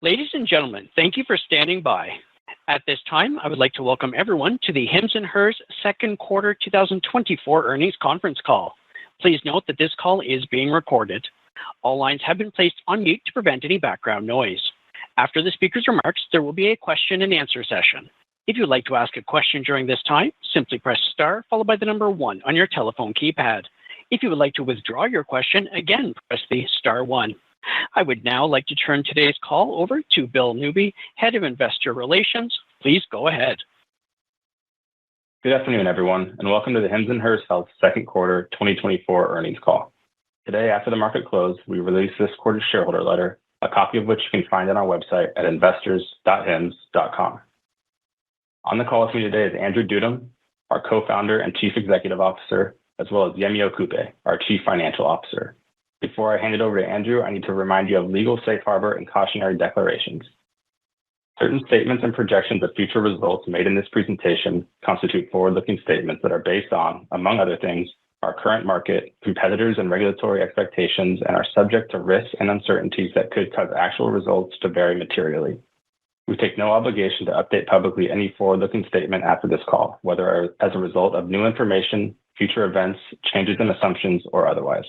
Ladies and gentlemen, thank you for standing by. At this time, I would like to welcome everyone to the HIMS and HERS second quarter 2024 earnings conference call. Please note that this call is being recorded. All lines have been placed on mute to prevent any background noise. After the speaker's remarks, there will be a question and answer session. If you would like to ask a question during this time, simply press star followed by the number 1 on your telephone keypad. If you would like to withdraw your question, again, press the star 1. I would now like to turn today's call over to Bill Newby, Head of Investor Relations. Please go ahead. Good afternoon, everyone, and welcome to the HIMS and HERS Health second quarter 2024 earnings call. Today, after the market close, we released this quarter's shareholder letter, a copy of which you can find on our website at investors.hims.com. On the call with me today is Andrew Dudum, our co-founder and Chief Executive Officer, as well as Yemi Okupe, our Chief Financial Officer. Before I hand it over to Andrew, I need to remind you of legal safe harbor and cautionary declarations. Certain statements and projections of future results made in this presentation constitute forward-looking statements that are based on, among other things, our current market, competitors, and regulatory expectations, and are subject to risks and uncertainties that could cause actual results to vary materially. We take no obligation to update publicly any forward-looking statement after this call, whether as a result of new information, future events, changes in assumptions, or otherwise.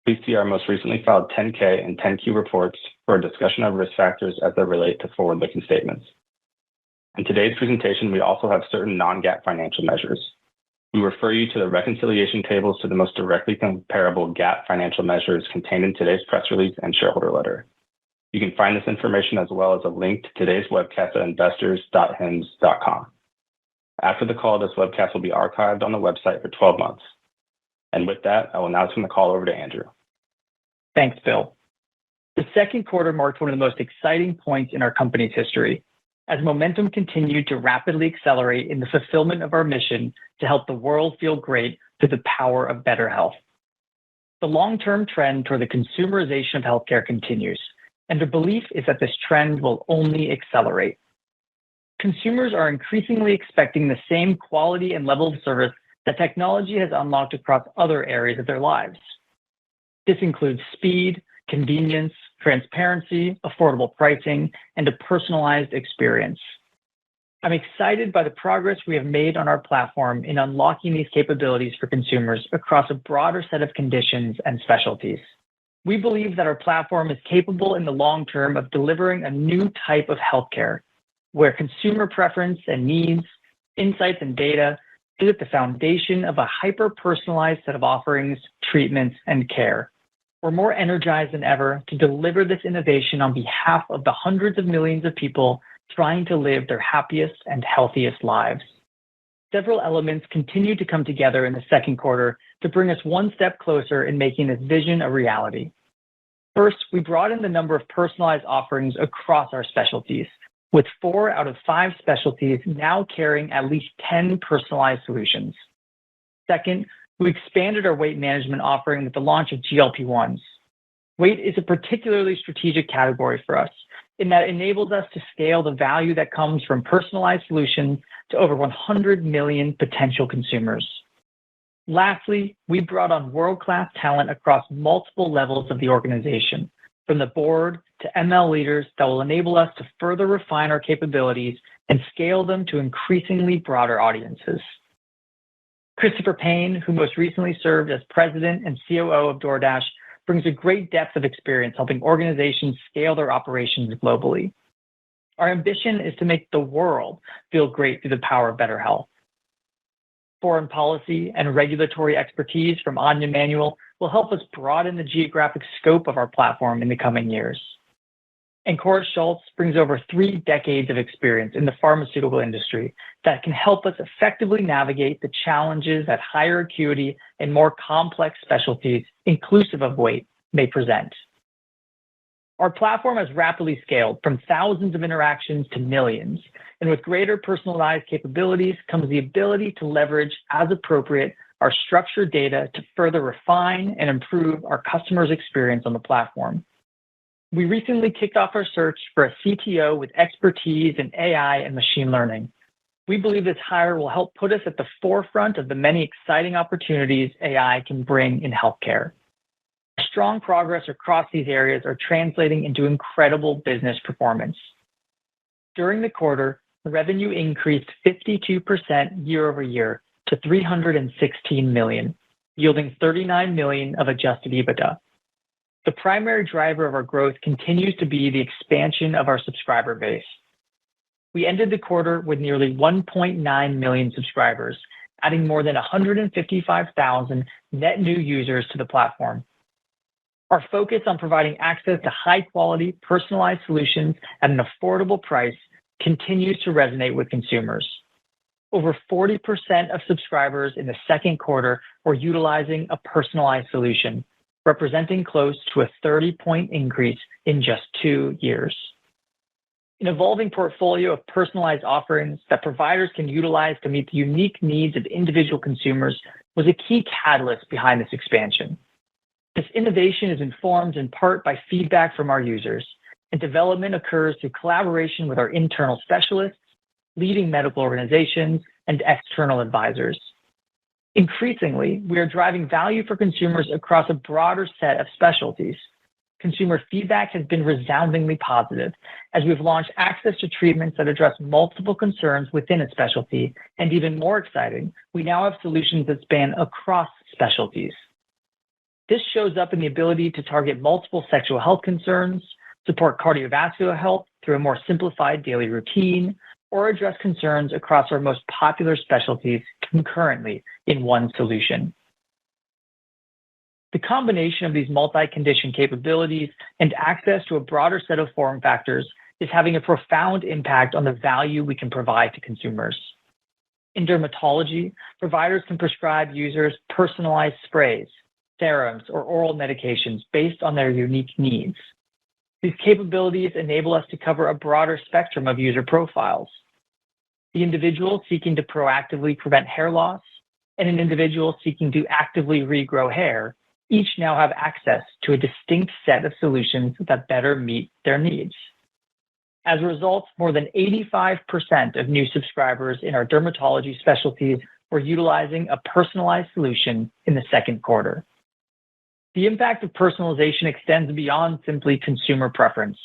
Please see our most recently filed 10-K and 10-Q reports for a discussion of risk factors as they relate to forward-looking statements. In today's presentation, we also have certain non-GAAP financial measures. We refer you to the reconciliation tables to the most directly comparable GAAP financial measures contained in today's press release and shareholder letter. You can find this information as well as a link to today's webcast at investors.hims.com. After the call, this webcast will be archived on the website for 12 months. And with that, I will now turn the call over to Andrew. Thanks, Bill. The second quarter marked one of the most exciting points in our company's history, as momentum continued to rapidly accelerate in the fulfillment of our mission to help the world feel great through the power of better health. The long-term trend toward the consumerization of healthcare continues, and the belief is that this trend will only accelerate. Consumers are increasingly expecting the same quality and level of service that technology has unlocked across other areas of their lives. This includes speed, convenience, transparency, affordable pricing, and a personalized experience. I'm excited by the progress we have made on our platform in unlocking these capabilities for consumers across a broader set of conditions and specialties. We believe that our platform is capable in the long term of delivering a new type of healthcare, where consumer preference and needs, insights, and data is at the foundation of a hyper-personalized set of offerings, treatments, and care. We're more energized than ever to deliver this innovation on behalf of the hundreds of millions of people trying to live their happiest and healthiest lives. Several elements continue to come together in the second quarter to bring us one step closer in making this vision a reality. First, we broadened the number of personalized offerings across our specialties, with 4 out of 5 specialties now carrying at least 10 personalized solutions. Second, we expanded our weight management offering with the launch of GLP-1s. Weight is a particularly strategic category for us, in that it enables us to scale the value that comes from personalized solutions to over 100 million potential consumers. Lastly, we brought on world-class talent across multiple levels of the organization, from the board to ML leaders that will enable us to further refine our capabilities and scale them to increasingly broader audiences. Christopher Payne, who most recently served as president and COO of DoorDash, brings a great depth of experience helping organizations scale their operations globally. Our ambition is to make the world feel great through the power of better health. Foreign policy and regulatory expertise from Anya Manuel will help us broaden the geographic scope of our platform in the coming years. And Cora Schultz brings over 3 decades of experience in the pharmaceutical industry that can help us effectively navigate the challenges that higher acuity and more complex specialties, inclusive of weight, may present. Our platform has rapidly scaled from thousands of interactions to millions, and with greater personalized capabilities comes the ability to leverage, as appropriate, our structured data to further refine and improve our customers' experience on the platform. We recently kicked off our search for a CTO with expertise in AI and machine learning. We believe this hire will help put us at the forefront of the many exciting opportunities AI can bring in healthcare. Strong progress across these areas are translating into incredible business performance. During the quarter, revenue increased 52% year over year to $316 million, yielding $39 million of adjusted EBITDA. The primary driver of our growth continues to be the expansion of our subscriber base. We ended the quarter with nearly 1.9 million subscribers, adding more than 155,000 net new users to the platform. Our focus on providing access to high-quality, personalized solutions at an affordable price continues to resonate with consumers. Over 40% of subscribers in the second quarter were utilizing a personalized solution, representing close to a 30-point increase in just 2 years. An evolving portfolio of personalized offerings that providers can utilize to meet the unique needs of individual consumers was a key catalyst behind this expansion. This innovation is informed in part by feedback from our users, and development occurs through collaboration with our internal specialists, leading medical organizations, and external advisors. Increasingly, we are driving value for consumers across a broader set of specialties. Consumer feedback has been resoundingly positive as we've launched access to treatments that address multiple concerns within a specialty, and even more exciting, we now have solutions that span across specialties. This shows up in the ability to target multiple sexual health concerns, support cardiovascular health through a more simplified daily routine, or address concerns across our most popular specialties concurrently in one solution. The combination of these multi-condition capabilities and access to a broader set of form factors is having a profound impact on the value we can provide to consumers. In dermatology, providers can prescribe users personalized sprays, serums, or oral medications based on their unique needs. These capabilities enable us to cover a broader spectrum of user profiles. The individual seeking to proactively prevent hair loss and an individual seeking to actively regrow hair each now have access to a distinct set of solutions that better meet their needs. As a result, more than 85% of new subscribers in our dermatology specialties were utilizing a personalized solution in the second quarter. The impact of personalization extends beyond simply consumer preference.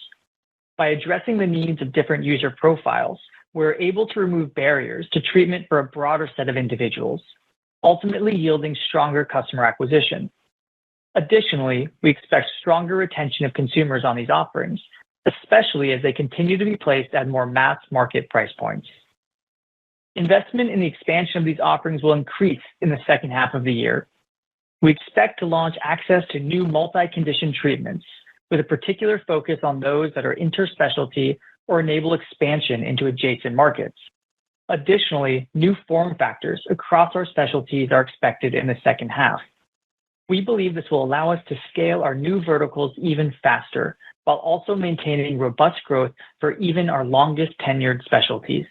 By addressing the needs of different user profiles, we're able to remove barriers to treatment for a broader set of individuals, ultimately yielding stronger customer acquisition. Additionally, we expect stronger retention of consumers on these offerings, especially as they continue to be placed at more mass market price points. Investment in the expansion of these offerings will increase in the second half of the year. We expect to launch access to new multi-condition treatments with a particular focus on those that are interspecialty or enable expansion into adjacent markets. Additionally, new form factors across our specialties are expected in the second half. We believe this will allow us to scale our new verticals even faster, while also maintaining robust growth for even our longest tenured specialties.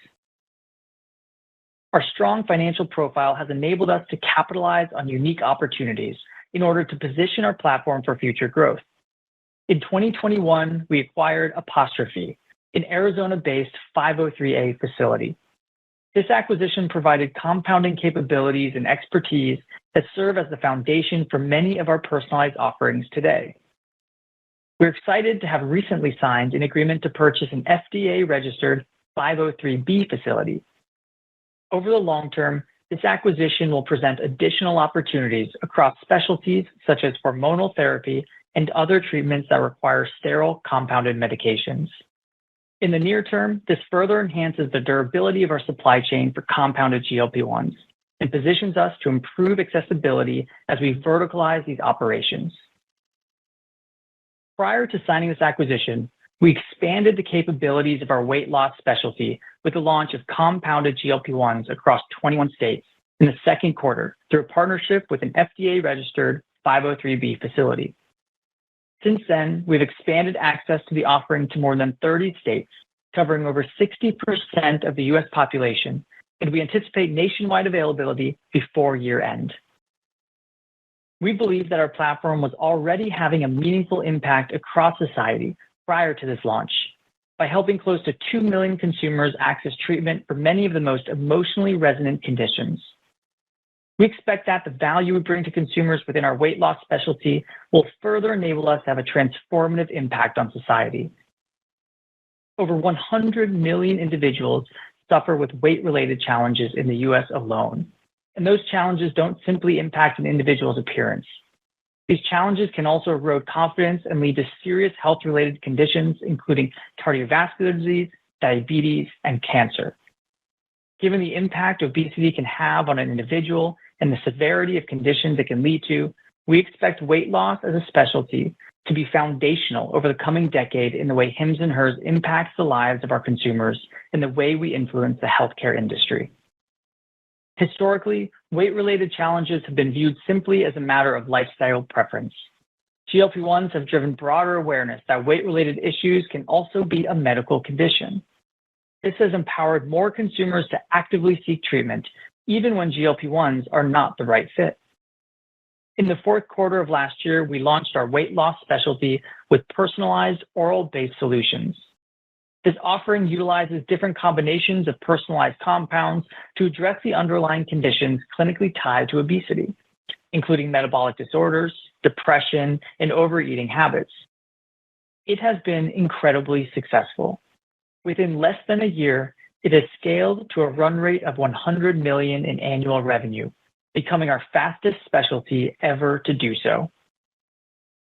Our strong financial profile has enabled us to capitalize on unique opportunities in order to position our platform for future growth. In 2021, we acquired Apostrophe, an Arizona-based 503A facility. This acquisition provided compounding capabilities and expertise that serve as the foundation for many of our personalized offerings today. We're excited to have recently signed an agreement to purchase an FDA-registered 503B facility. Over the long term, this acquisition will present additional opportunities across specialties such as hormonal therapy and other treatments that require sterile compounded medications. In the near term, this further enhances the durability of our supply chain for compounded GLP-1s and positions us to improve accessibility as we verticalize these operations. Prior to signing this acquisition, we expanded the capabilities of our weight loss specialty with the launch of compounded GLP-1s across 21 states in the second quarter through a partnership with an FDA-registered 503B facility. Since then, we've expanded access to the offering to more than 30 states, covering over 60% of the U.S. population, and we anticipate nationwide availability before year end. We believe that our platform was already having a meaningful impact across society prior to this launch by helping close to 2 million consumers access treatment for many of the most emotionally resonant conditions. We expect that the value we bring to consumers within our weight loss specialty will further enable us to have a transformative impact on society. Over 100 million individuals suffer with weight-related challenges in the US alone, and those challenges don't simply impact an individual's appearance. These challenges can also erode confidence and lead to serious health-related conditions, including cardiovascular disease, diabetes, and cancer. Given the impact obesity can have on an individual and the severity of conditions it can lead to, we expect weight loss as a specialty to be foundational over the coming decade in the way HIMS and HERS impacts the lives of our consumers and the way we influence the healthcare industry. Historically, weight-related challenges have been viewed simply as a matter of lifestyle preference. GLP-1s have driven broader awareness that weight-related issues can also be a medical condition. This has empowered more consumers to actively seek treatment, even when GLP-1s are not the right fit. In the fourth quarter of last year, we launched our weight loss specialty with personalized oral-based solutions. This offering utilizes different combinations of personalized compounds to address the underlying conditions clinically tied to obesity, including metabolic disorders, depression, and overeating habits. It has been incredibly successful. Within less than a year, it has scaled to a run rate of $100 million in annual revenue, becoming our fastest specialty ever to do so.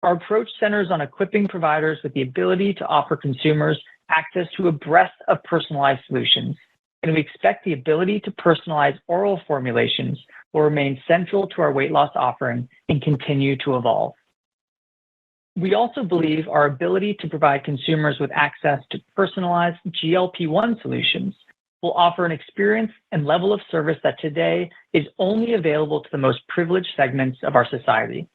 Our approach centers on equipping providers with the ability to offer consumers access to a breadth of personalized solutions, and we expect the ability to personalize oral formulations will remain central to our weight loss offering and continue to evolve. We also believe our ability to provide consumers with access to personalized GLP-1 solutions will offer an experience and level of service that today is only available to the most privileged segments of our society.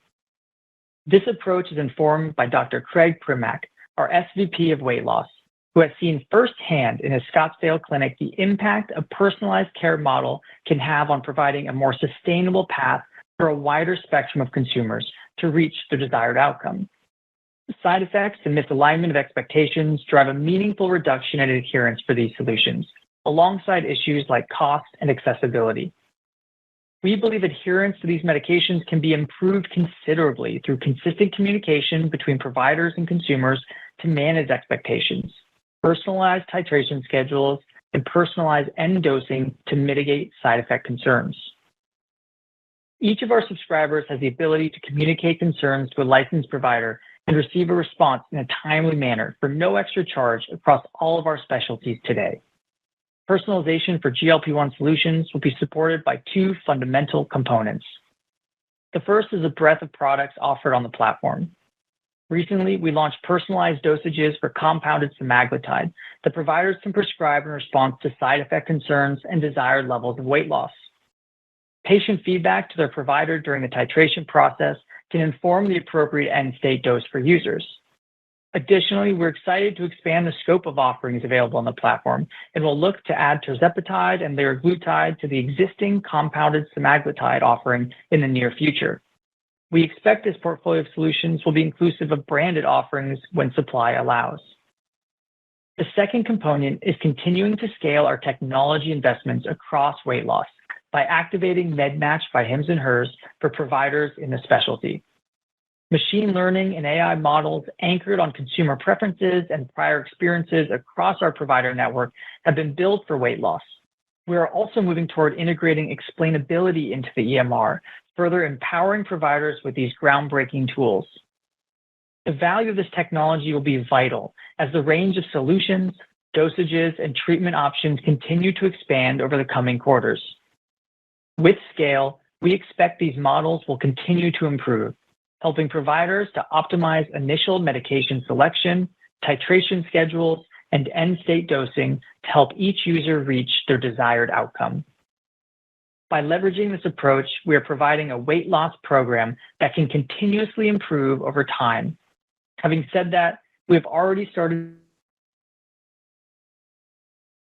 This approach is informed by Dr. Craig Primack, our SVP of Weight Loss, who has seen firsthand in his Scottsdale clinic the impact a personalized care model can have on providing a more sustainable path for a wider spectrum of consumers to reach their desired outcome. Side effects and misalignment of expectations drive a meaningful reduction in adherence for these solutions, alongside issues like cost and accessibility. We believe adherence to these medications can be improved considerably through consistent communication between providers and consumers to manage expectations, personalized titration schedules, and personalized end dosing to mitigate side effect concerns. Each of our subscribers has the ability to communicate concerns to a licensed provider and receive a response in a timely manner for no extra charge across all of our specialties today. Personalization for GLP-1 solutions will be supported by two fundamental components. The first is a breadth of products offered on the platform. Recently, we launched personalized dosages for compounded semaglutide that providers can prescribe in response to side effect concerns and desired levels of weight loss. Patient feedback to their provider during the titration process can inform the appropriate end-state dose for users. Additionally, we're excited to expand the scope of offerings available on the platform, and will look to add tirzepatide and liraglutide to the existing compounded semaglutide offering in the near future. We expect this portfolio of solutions will be inclusive of branded offerings when supply allows. The second component is continuing to scale our technology investments across weight loss by activating MedMatch by HIMS and HERS for providers in the specialty. Machine learning and AI models anchored on consumer preferences and prior experiences across our provider network have been built for weight loss. We are also moving toward integrating explainability into the EMR, further empowering providers with these groundbreaking tools. The value of this technology will be vital as the range of solutions, dosages, and treatment options continue to expand over the coming quarters. With scale, we expect these models will continue to improve, helping providers to optimize initial medication selection, titration schedules, and end-state dosing to help each user reach their desired outcome. By leveraging this approach, we are providing a weight loss program that can continuously improve over time. Having said that, we have already started.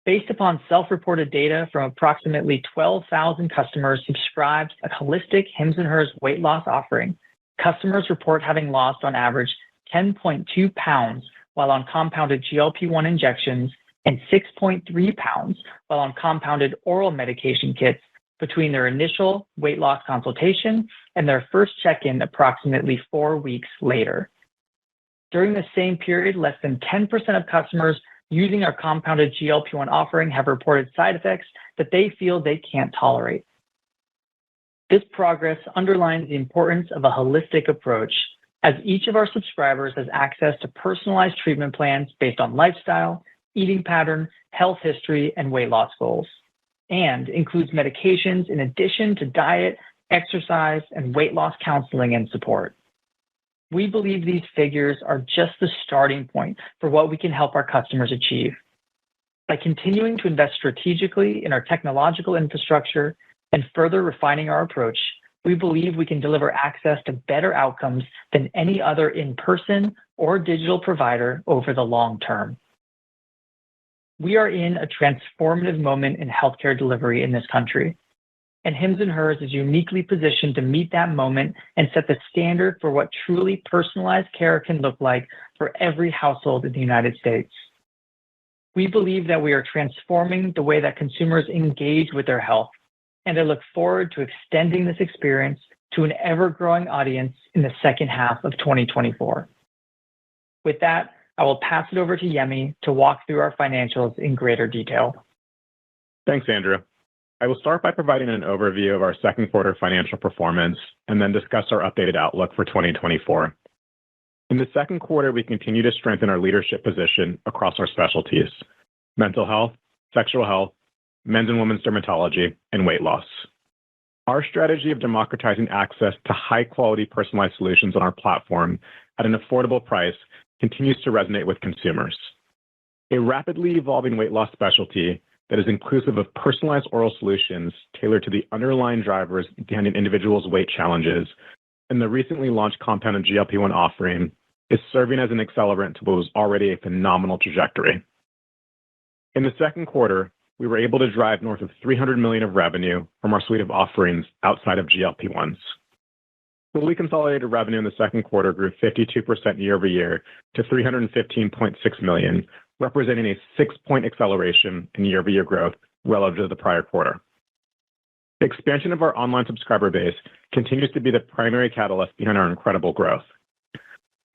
Based upon self-reported data from approximately 12,000 customers subscribed to a holistic HIMS and HERS weight loss offering, customers report having lost on average 10.2 pounds while on compounded GLP-1 injections and 6.3 pounds while on compounded oral medication kits between their initial weight loss consultation and their first check-in approximately 4 weeks later. During the same period, less than 10% of customers using our compounded GLP-1 offering have reported side effects that they feel they can't tolerate. This progress underlines the importance of a holistic approach, as each of our subscribers has access to personalized treatment plans based on lifestyle, eating pattern, health history, and weight loss goals, and includes medications in addition to diet, exercise, and weight loss counseling and support. We believe these figures are just the starting point for what we can help our customers achieve. By continuing to invest strategically in our technological infrastructure and further refining our approach, we believe we can deliver access to better outcomes than any other in-person or digital provider over the long term. We are in a transformative moment in healthcare delivery in this country, and HIMS and HERS is uniquely positioned to meet that moment and set the standard for what truly personalized care can look like for every household in the United States. We believe that we are transforming the way that consumers engage with their health, and I look forward to extending this experience to an ever-growing audience in the second half of 2024. With that, I will pass it over to Yemi to walk through our financials in greater detail. Thanks, Andrew. I will start by providing an overview of our second quarter financial performance and then discuss our updated outlook for 2024. In the second quarter, we continue to strengthen our leadership position across our specialties: mental health, sexual health, men's and women's dermatology, and weight loss. Our strategy of democratizing access to high-quality personalized solutions on our platform at an affordable price continues to resonate with consumers. A rapidly evolving weight loss specialty that is inclusive of personalized oral solutions tailored to the underlying drivers behind an individual's weight challenges, and the recently launched compounded GLP-1 offering is serving as an accelerant to what was already a phenomenal trajectory. In the second quarter, we were able to drive north of $300 million of revenue from our suite of offerings outside of GLP-1s. Fully consolidated revenue in the second quarter grew 52% year-over-year to $315.6 million, representing a 6-point acceleration in year-over-year growth relative to the prior quarter. The expansion of our online subscriber base continues to be the primary catalyst behind our incredible growth.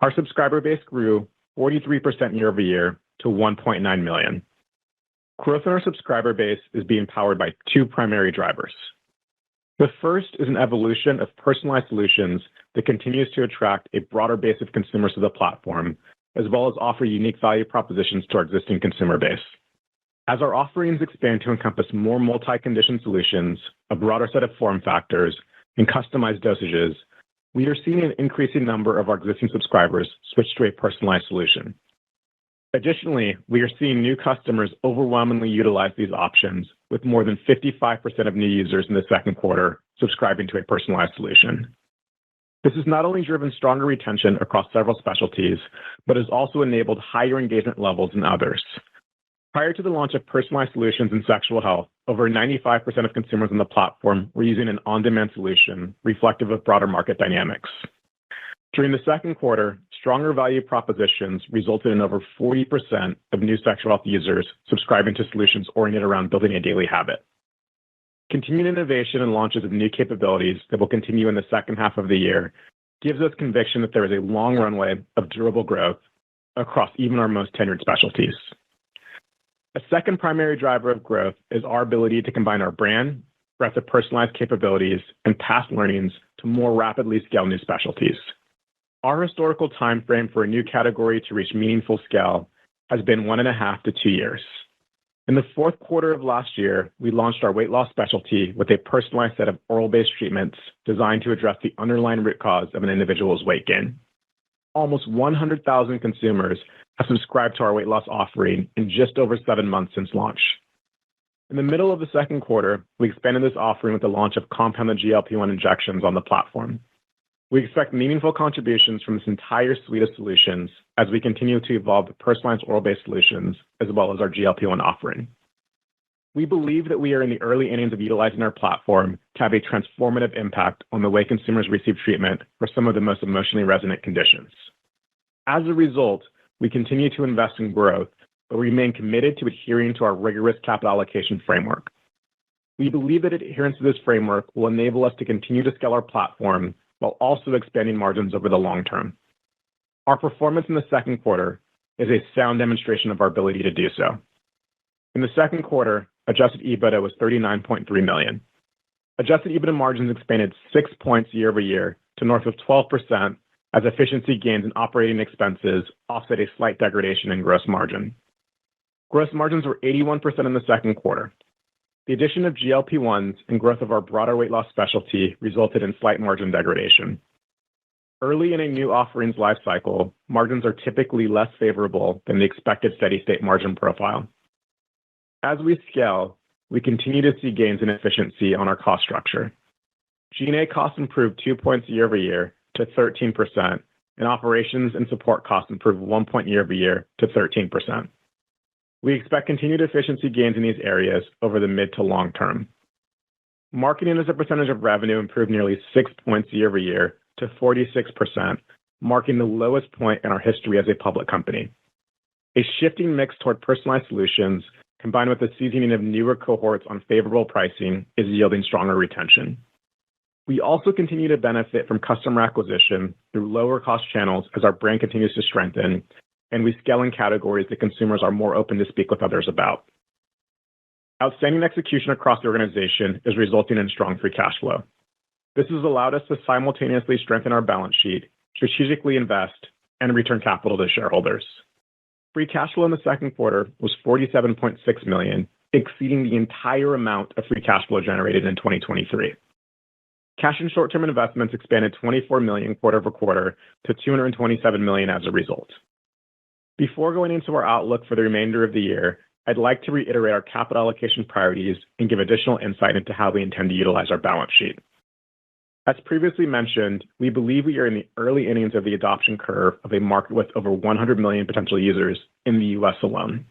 Our subscriber base grew 43% year-over-year to 1.9 million. Growth in our subscriber base is being powered by two primary drivers. The first is an evolution of personalized solutions that continues to attract a broader base of consumers to the platform, as well as offer unique value propositions to our existing consumer base. As our offerings expand to encompass more multi-condition solutions, a broader set of form factors, and customized dosages, we are seeing an increasing number of our existing subscribers switch to a personalized solution. Additionally, we are seeing new customers overwhelmingly utilize these options, with more than 55% of new users in the second quarter subscribing to a personalized solution. This has not only driven stronger retention across several specialties, but has also enabled higher engagement levels in others. Prior to the launch of personalized solutions in sexual health, over 95% of consumers on the platform were using an on-demand solution reflective of broader market dynamics. During the second quarter, stronger value propositions resulted in over 40% of new sexual health users subscribing to solutions oriented around building a daily habit. Continued innovation and launches of new capabilities that will continue in the second half of the year gives us conviction that there is a long runway of durable growth across even our most tenured specialties. A second primary driver of growth is our ability to combine our brand, breadth of personalized capabilities, and past learnings to more rapidly scale new specialties. Our historical time frame for a new category to reach meaningful scale has been 1.5 to 2 years. In the fourth quarter of last year, we launched our weight loss specialty with a personalized set of oral-based treatments designed to address the underlying root cause of an individual's weight gain. Almost 100,000 consumers have subscribed to our weight loss offering in just over 7 months since launch. In the middle of the second quarter, we expanded this offering with the launch of compounded GLP-1 injections on the platform. We expect meaningful contributions from this entire suite of solutions as we continue to evolve the personalized oral-based solutions as well as our GLP-1 offering. We believe that we are in the early innings of utilizing our platform to have a transformative impact on the way consumers receive treatment for some of the most emotionally resonant conditions. As a result, we continue to invest in growth, but remain committed to adhering to our rigorous capital allocation framework. We believe that adherence to this framework will enable us to continue to scale our platform while also expanding margins over the long term. Our performance in the second quarter is a sound demonstration of our ability to do so. In the second quarter, adjusted EBITDA was $39.3 million. Adjusted EBITDA margins expanded 6 points year over year to north of 12% as efficiency gains in operating expenses offset a slight degradation in gross margin. Gross margins were 81% in the second quarter. The addition of GLP-1s and growth of our broader weight loss specialty resulted in slight margin degradation. Early in a new offering's life cycle, margins are typically less favorable than the expected steady-state margin profile. As we scale, we continue to see gains in efficiency on our cost structure. G&A costs improved 2 points year over year to 13%, and operations and support costs improved 1 point year over year to 13%. We expect continued efficiency gains in these areas over the mid to long term. Marketing as a percentage of revenue improved nearly 6 points year over year to 46%, marking the lowest point in our history as a public company. A shifting mix toward personalized solutions, combined with the seasoning of newer cohorts on favorable pricing, is yielding stronger retention. We also continue to benefit from customer acquisition through lower-cost channels as our brand continues to strengthen, and we scale in categories that consumers are more open to speak with others about. Outstanding execution across the organization is resulting in strong free cash flow. This has allowed us to simultaneously strengthen our balance sheet, strategically invest, and return capital to shareholders. Free cash flow in the second quarter was $47.6 million, exceeding the entire amount of free cash flow generated in 2023. Cash and short-term investments expanded $24 million quarter over quarter to $227 million as a result. Before going into our outlook for the remainder of the year, I'd like to reiterate our capital allocation priorities and give additional insight into how we intend to utilize our balance sheet. As previously mentioned, we believe we are in the early innings of the adoption curve of a market with over 100 million potential users in the US alone.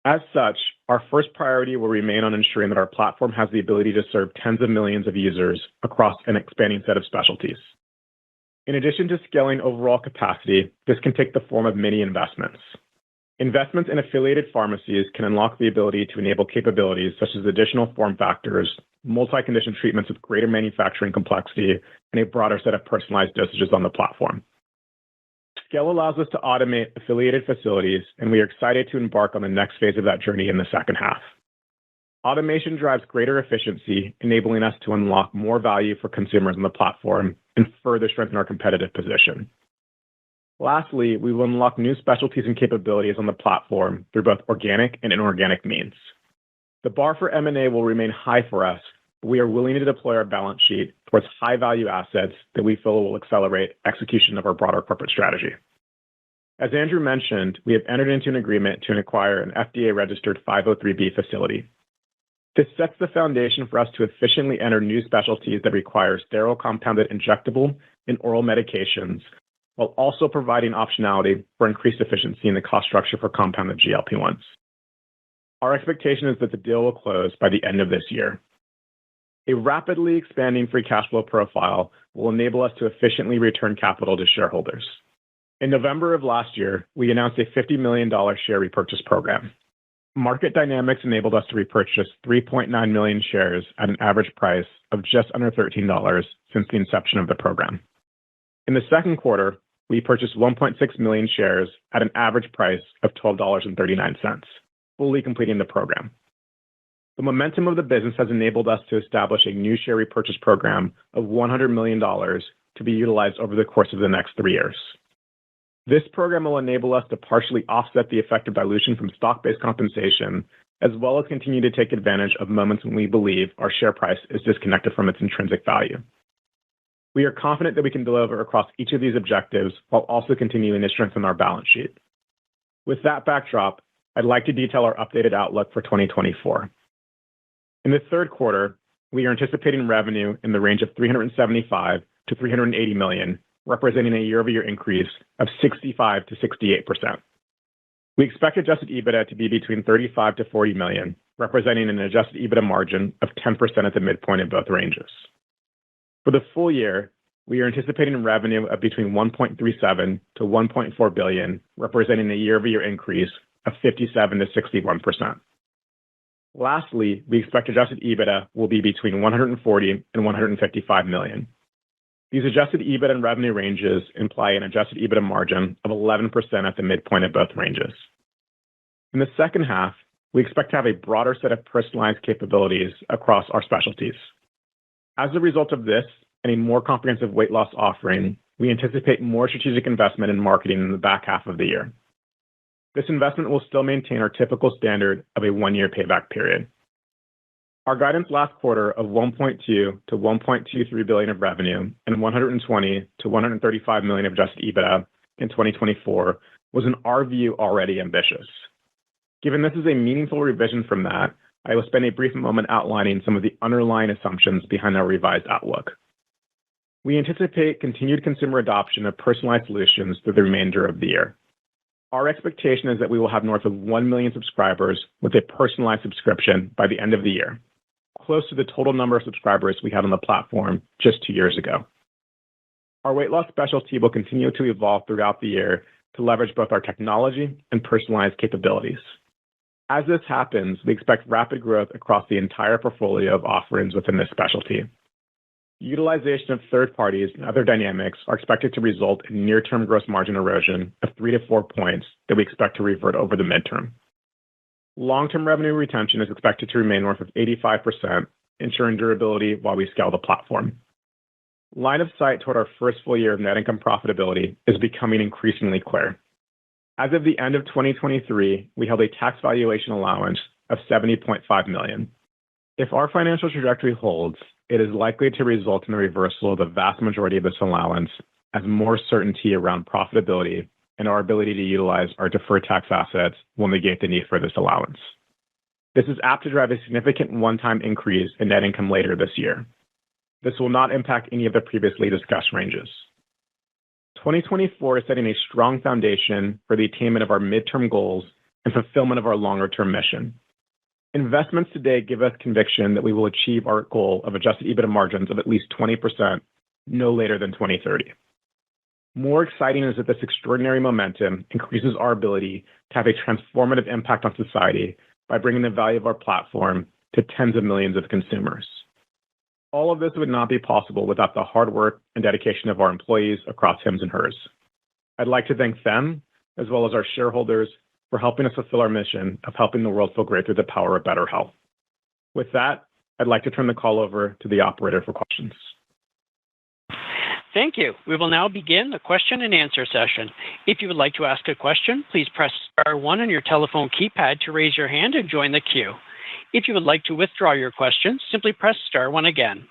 As such, our first priority will remain on ensuring that our platform has the ability to serve tens of millions of users across an expanding set of specialties. In addition to scaling overall capacity, this can take the form of many investments. Investments in affiliated pharmacies can unlock the ability to enable capabilities such as additional form factors, multi-condition treatments with greater manufacturing complexity, and a broader set of personalized dosages on the platform. Scale allows us to automate affiliated facilities, and we are excited to embark on the next phase of that journey in the second half. Automation drives greater efficiency, enabling us to unlock more value for consumers on the platform and further strengthen our competitive position. Lastly, we will unlock new specialties and capabilities on the platform through both organic and inorganic means. The bar for M&A will remain high for us, but we are willing to deploy our balance sheet towards high-value assets that we feel will accelerate execution of our broader corporate strategy. As Andrew mentioned, we have entered into an agreement to acquire an FDA-registered 503B facility. This sets the foundation for us to efficiently enter new specialties that require sterile compounded injectable and oral medications, while also providing optionality for increased efficiency in the cost structure for compounded GLP-1s. Our expectation is that the deal will close by the end of this year. A rapidly expanding free cash flow profile will enable us to efficiently return capital to shareholders. In November of last year, we announced a $50 million share repurchase program. Market dynamics enabled us to repurchase 3.9 million shares at an average price of just under $13 since the inception of the program. In the second quarter, we purchased 1.6 million shares at an average price of $12.39, fully completing the program. The momentum of the business has enabled us to establish a new share repurchase program of $100 million to be utilized over the course of the next 3 years. This program will enable us to partially offset the effect of dilution from stock-based compensation, as well as continue to take advantage of moments when we believe our share price is disconnected from its intrinsic value. We are confident that we can deliver across each of these objectives while also continuing to strengthen our balance sheet. With that backdrop, I'd like to detail our updated outlook for 2024. In the third quarter, we are anticipating revenue in the range of $375 to $380 million, representing a year-over-year increase of 65 to 68%. We expect adjusted EBITDA to be between $35 to $40 million, representing an adjusted EBITDA margin of 10% at the midpoint in both ranges. For the full year, we are anticipating revenue of between $1.37 to $1.4 billion, representing a year-over-year increase of 57 to 61%. Lastly, we expect adjusted EBITDA will be between $140 and $155 million. These adjusted EBITDA and revenue ranges imply an adjusted EBITDA margin of 11% at the midpoint of both ranges. In the second half, we expect to have a broader set of personalized capabilities across our specialties. As a result of this and a more comprehensive weight loss offering, we anticipate more strategic investment in marketing in the back half of the year. This investment will still maintain our typical standard of a 1-year payback period. Our guidance last quarter of $1.2 to $1.23 billion of revenue and $120 to $135 million of adjusted EBITDA in 2024 was, in our view, already ambitious. Given this is a meaningful revision from that, I will spend a brief moment outlining some of the underlying assumptions behind our revised outlook. We anticipate continued consumer adoption of personalized solutions through the remainder of the year. Our expectation is that we will have north of 1 million subscribers with a personalized subscription by the end of the year, close to the total number of subscribers we had on the platform just 2 years ago. Our weight loss specialty will continue to evolve throughout the year to leverage both our technology and personalized capabilities. As this happens, we expect rapid growth across the entire portfolio of offerings within this specialty. Utilization of third parties and other dynamics are expected to result in near-term gross margin erosion of 3 to 4 points that we expect to revert over the midterm. Long-term revenue retention is expected to remain north of 85%, ensuring durability while we scale the platform. Line of sight toward our first full year of net income profitability is becoming increasingly clear. As of the end of 2023, we held a tax valuation allowance of $70.5 million. If our financial trajectory holds, it is likely to result in the reversal of the vast majority of this allowance as more certainty around profitability and our ability to utilize our deferred tax assets will negate the need for this allowance. This is apt to drive a significant one-time increase in net income later this year. This will not impact any of the previously discussed ranges. 2024 is setting a strong foundation for the attainment of our midterm goals and fulfillment of our longer-term mission. Investments today give us conviction that we will achieve our goal of adjusted EBITDA margins of at least 20% no later than 2030. More exciting is that this extraordinary momentum increases our ability to have a transformative impact on society by bringing the value of our platform to tens of millions of consumers. All of this would not be possible without the hard work and dedication of our employees across HIMS and HERS. I'd like to thank them, as well as our shareholders, for helping us fulfill our mission of helping the world feel great through the power of better health. With that, I'd like to turn the call over to the operator for questions. Thank you. We will now begin the question and answer session. If you would like to ask a question, please press star 1 on your telephone keypad to raise your hand and join the queue. If you would like to withdraw your question, simply press star 1 again.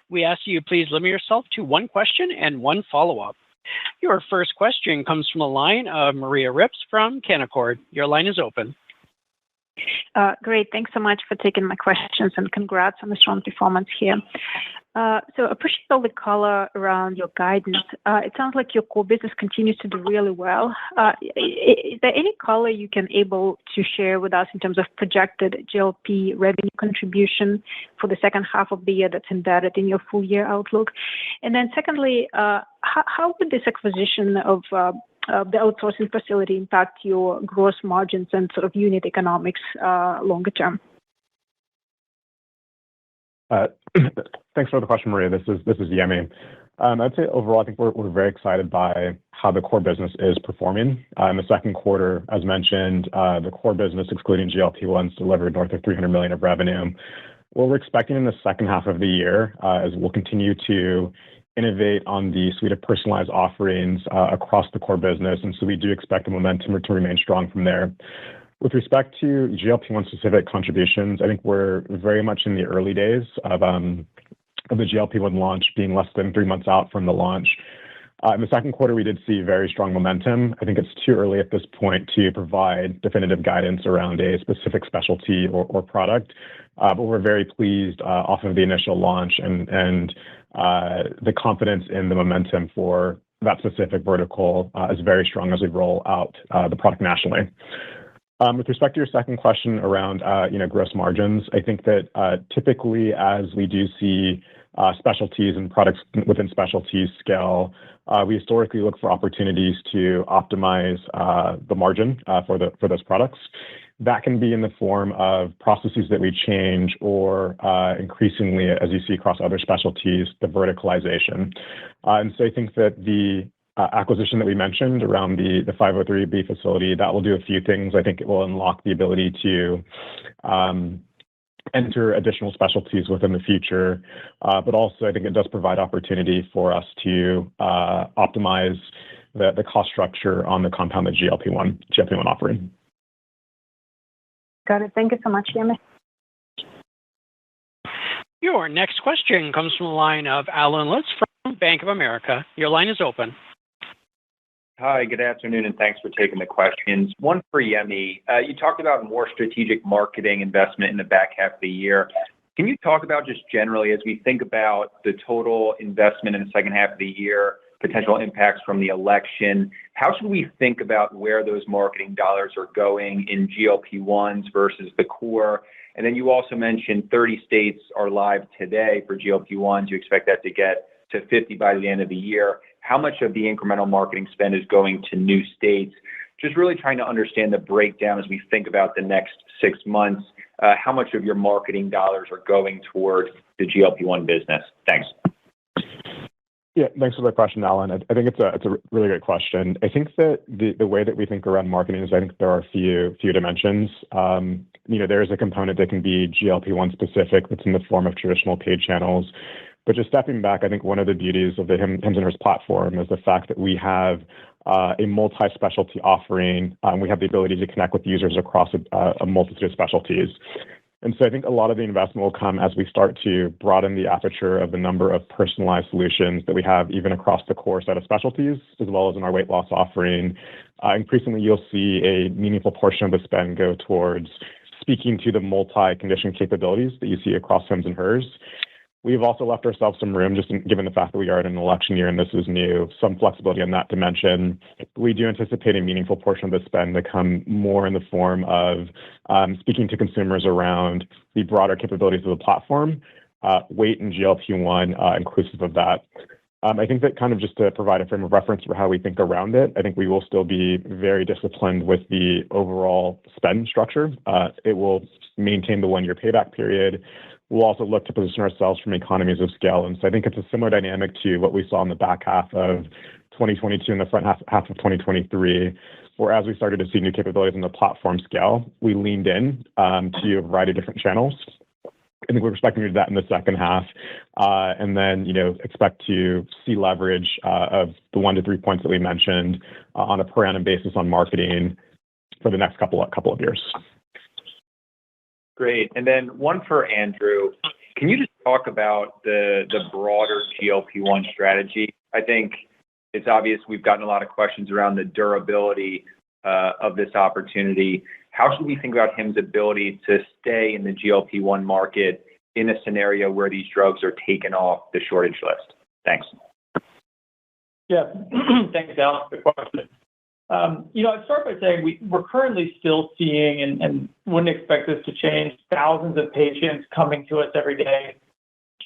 We ask you please limit yourself to 1 question and 1 follow-up. Your first question comes from the line of Maria Ripps from Canaccord. Your line is open. Great. Thanks so much for taking my questions and congrats on the strong performance here. So appreciate all the color around your guidance. It sounds like your core business continues to do really well. Is there any color you can able to share with us in terms of projected GLP revenue contribution for the second half of the year that's embedded in your full year outlook? And then secondly, how would this acquisition of the outsourcing facility impact your gross margins and sort of unit economics longer term? Thanks for the question, Maria. This is Yemi. I'd say overall, I think we're very excited by how the core business is performing. In the second quarter, as mentioned, the core business, excluding GLP-1s, delivered north of $300 million of revenue. What we're expecting in the second half of the year is we'll continue to innovate on the suite of personalized offerings across the core business, and so we do expect the momentum to remain strong from there. With respect to GLP-1 specific contributions, I think we're very much in the early days of the GLP-1 launch, being less than 3 months out from the launch. In the second quarter, we did see very strong momentum. I think it's too early at this point to provide definitive guidance around a specific specialty or product, but we're very pleased off of the initial launch and the confidence in the momentum for that specific vertical is very strong as we roll out the product nationally. With respect to your second question around gross margins, I think that typically as we do see specialties and products within specialties scale, we historically look for opportunities to optimize the margin for those products. that can be in the form of processes that we change or increasingly, as you see across other specialties, the verticalization. And so I think that the acquisition that we mentioned around the 503B facility, that will do a few things. I think it will unlock the ability to enter additional specialties within the future, but also I think it does provide opportunity for us to optimize the cost structure on the compounded GLP-1 offering. Got it. Thank you so much, Yemi. Your next question comes from the line of Alan Lutz from Bank of America. Your line is open. Hi, good afternoon, and thanks for taking the questions. One for Yemi. You talked about more strategic marketing investment in the back half of the year. Can you talk about just generally, as we think about the total investment in the second half of the year, potential impacts from the election, how should we think about where those marketing dollars are going in GLP-1s versus the core? And then you also mentioned 30 states are live today for GLP-1s. You expect that to get to 50 by the end of the year. How much of the incremental marketing spend is going to new states? Just really trying to understand the breakdown as we think about the next 6 months. How much of your marketing dollars are going towards the GLP-1 business? Thanks. Yeah, thanks for the question, Alan. I think it's a really good question. I think that the way that we think around marketing is I think there are a few dimensions. There is a component that can be GLP-1 specific that's in the form of traditional paid channels. But just stepping back, I think one of the beauties of the Hims & Hers platform is the fact that we have a multi-specialty offering. We have the ability to connect with users across a multitude of specialties. And so I think a lot of the investment will come as we start to broaden the aperture of the number of personalized solutions that we have even across the core set of specialties, as well as in our weight loss offering. Increasingly, you'll see a meaningful portion of the spend go towards speaking to the multi-condition capabilities that you see across Hims & Hers. We've also left ourselves some room, just given the fact that we are in an election year and this is new, some flexibility in that dimension. We do anticipate a meaningful portion of the spend to come more in the form of speaking to consumers around the broader capabilities of the platform, weight and GLP-1 inclusive of that. I think that kind of just to provide a frame of reference for how we think around it, I think we will still be very disciplined with the overall spend structure. It will maintain the 1-year payback period. We'll also look to position ourselves from economies of scale. And so I think it's a similar dynamic to what we saw in the back half of 2022 and the front half of 2023, where as we started to see new capabilities in the platform scale, we leaned in to a variety of different channels. I think we're expecting to do that in the second half, and then expect to see leverage of the 1 to 3 points that we mentioned on a per annum basis on marketing for the next couple of years. Great. And then one for Andrew. Can you just talk about the broader GLP-1 strategy? I think it's obvious we've gotten a lot of questions around the durability of this opportunity. How should we think about Hims' ability to stay in the GLP-1 market in a scenario where these drugs are taken off the shortage list? Thanks. Yeah, thanks, Alan, for the question. I'd start by saying we're currently still seeing, and wouldn't expect this to change, thousands of patients coming to us every day,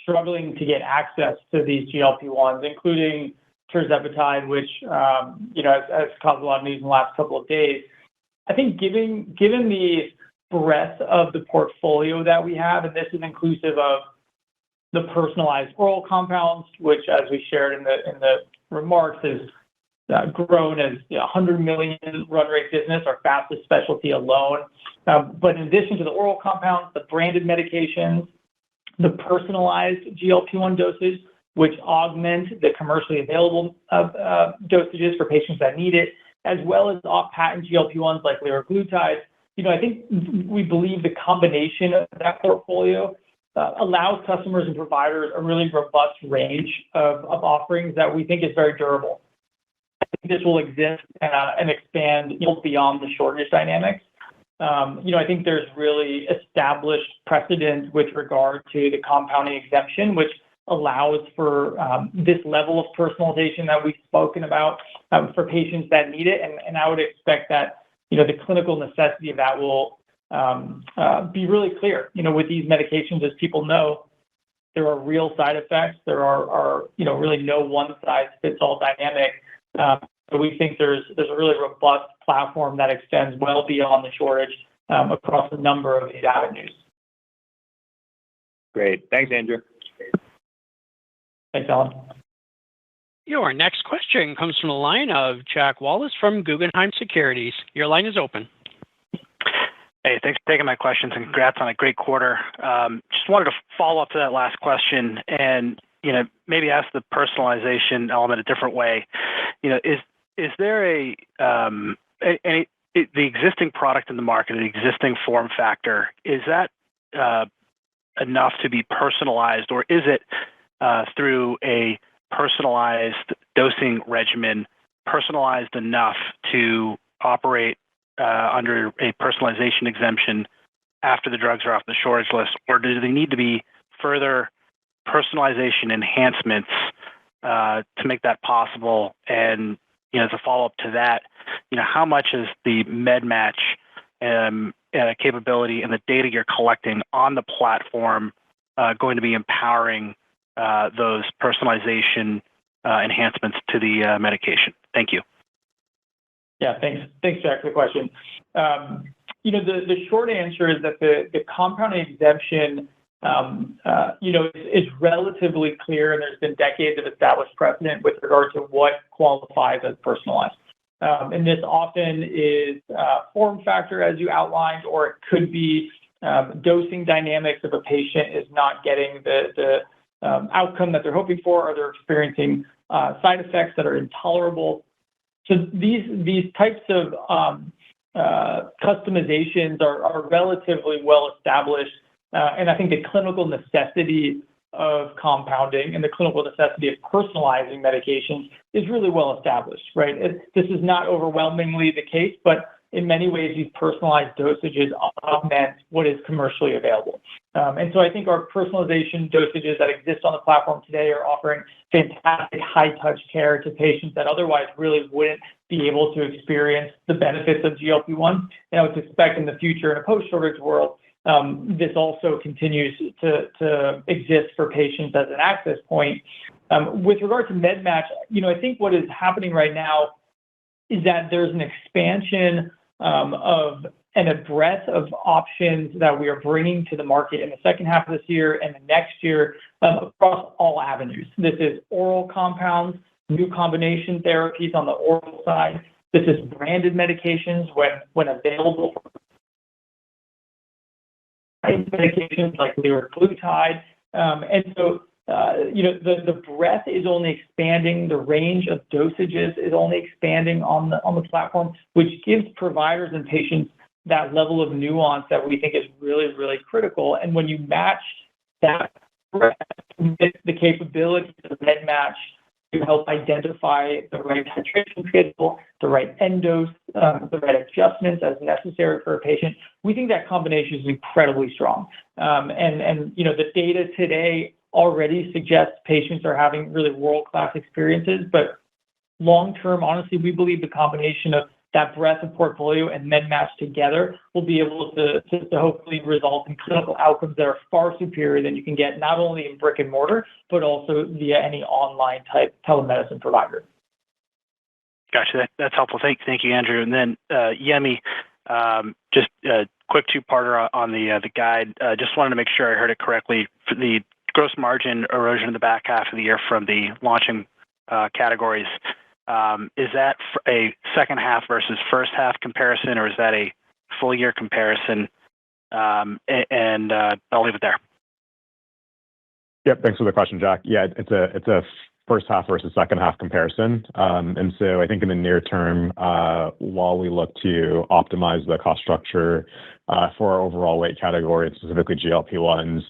struggling to get access to these GLP-1s, including tirzepatide, which has caused a lot of news in the last couple of days. I think given the breadth of the portfolio that we have, and this is inclusive of the personalized oral compounds, which, as we shared in the remarks, is grown as a $100 million run rate business, our fastest specialty alone. But in addition to the oral compounds, the branded medications, the personalized GLP-1 doses, which augment the commercially available dosages for patients that need it, as well as off-patent GLP-1s like liraglutide. I think we believe the combination of that portfolio allows customers and providers a really robust range of offerings that we think is very durable. I think this will exist and expand beyond the shortage dynamics. I think there's really established precedent with regard to the compounding exemption, which allows for this level of personalization that we've spoken about for patients that need it. And I would expect that, the clinical necessity of that will be really clear. With these medications, as people know, there are real side effects. There are really no one-size-fits-all dynamic. So we think there's a really robust platform that extends well beyond the shortage across a number of these avenues. Great. Thanks, Andrew. Thanks, Alan. Your next question comes from the line of Jack Wallace from Guggenheim Securities. Your line is open. Hey, thanks for taking my questions and congrats on a great quarter. Just wanted to follow up to that last question and, maybe ask the personalization element a different way. Is there the existing product in the market, the existing form factor, is that enough to be personalized, or is it through a personalized dosing regimen, personalized enough to operate under a personalization exemption after the drugs are off the shortage list, or do they need to be further personalization enhancements to make that possible? And as a follow-up to that, how much is the MedMatch capability and the data you're collecting on the platform going to be empowering those personalization enhancements to the medication? Thank you. Yeah, thanks, Jack, for the question. The short answer is that the compounding exemption, is relatively clear, and there's been decades of established precedent with regard to what qualifies as personalized. And this often is form factor, as you outlined, or it could be dosing dynamics if a patient is not getting the outcome that they're hoping for, or they're experiencing side effects that are intolerable. So these types of customizations are relatively well established, and I think the clinical necessity of compounding and the clinical necessity of personalizing medications is really well established, right? This is not overwhelmingly the case, but in many ways, these personalized dosages augment what is commercially available. And so I think our personalization dosages that exist on the platform today are offering fantastic high-touch care to patients that otherwise really wouldn't be able to experience the benefits of GLP-1. And I would expect in the future, in a post-shortage world, this also continues to exist for patients as an access point. With regard to MedMatch, I think what is happening right now is that there's an expansion of and a breadth of options that we are bringing to the market in the second half of this year and the next year across all avenues. This is oral compounds, new combination therapies on the oral side. This is branded medications when available. Medications like liraglutide. And so, the breadth is only expanding. The range of dosages is only expanding on the platform, which gives providers and patients that level of nuance that we think is really, really critical. And when you match that breadth with the capabilities of MedMatch to help identify the right titration schedule, the right end dose, the right adjustments as necessary for a patient, we think that combination is incredibly strong. And the data today already suggests patients are having really world-class experiences, but long-term, honestly, we believe the combination of that breadth of portfolio and MedMatch together will be able to hopefully result in clinical outcomes that are far superior than you can get not only in brick and mortar, but also via any online type telemedicine provider. Gotcha. That's helpful. Thank you, Andrew. And then Yemi, just a quick two-parter on the guide. Just wanted to make sure I heard it correctly. For the gross margin erosion in the back half of the year from the launching categories, is that a second half versus first half comparison, or is that a full year comparison? And I'll leave it there. Yep, thanks for the question, Jack. Yeah, it's a first half versus second half comparison. And so I think in the near term, while we look to optimize the cost structure for our overall weight category, and specifically GLP-1s,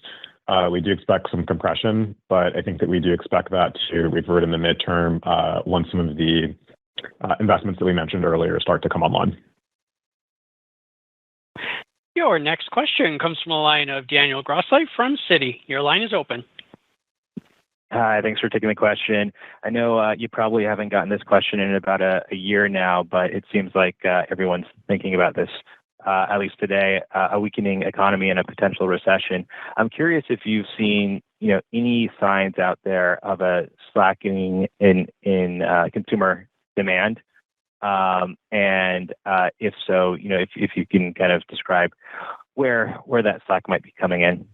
we do expect some compression, but I think that we do expect that to revert in the midterm once some of the investments that we mentioned earlier start to come online. Your next question comes from the line of Daniel Grosslight from Citi. Your line is open. Hi, thanks for taking the question. I know you probably haven't gotten this question in about a year now, but it seems like everyone's thinking about this, at least today, a weakening economy and a potential recession. I'm curious if you've seen, any signs out there of a slackening in consumer demand, And if so, if you can kind of describe where that slack might be coming in.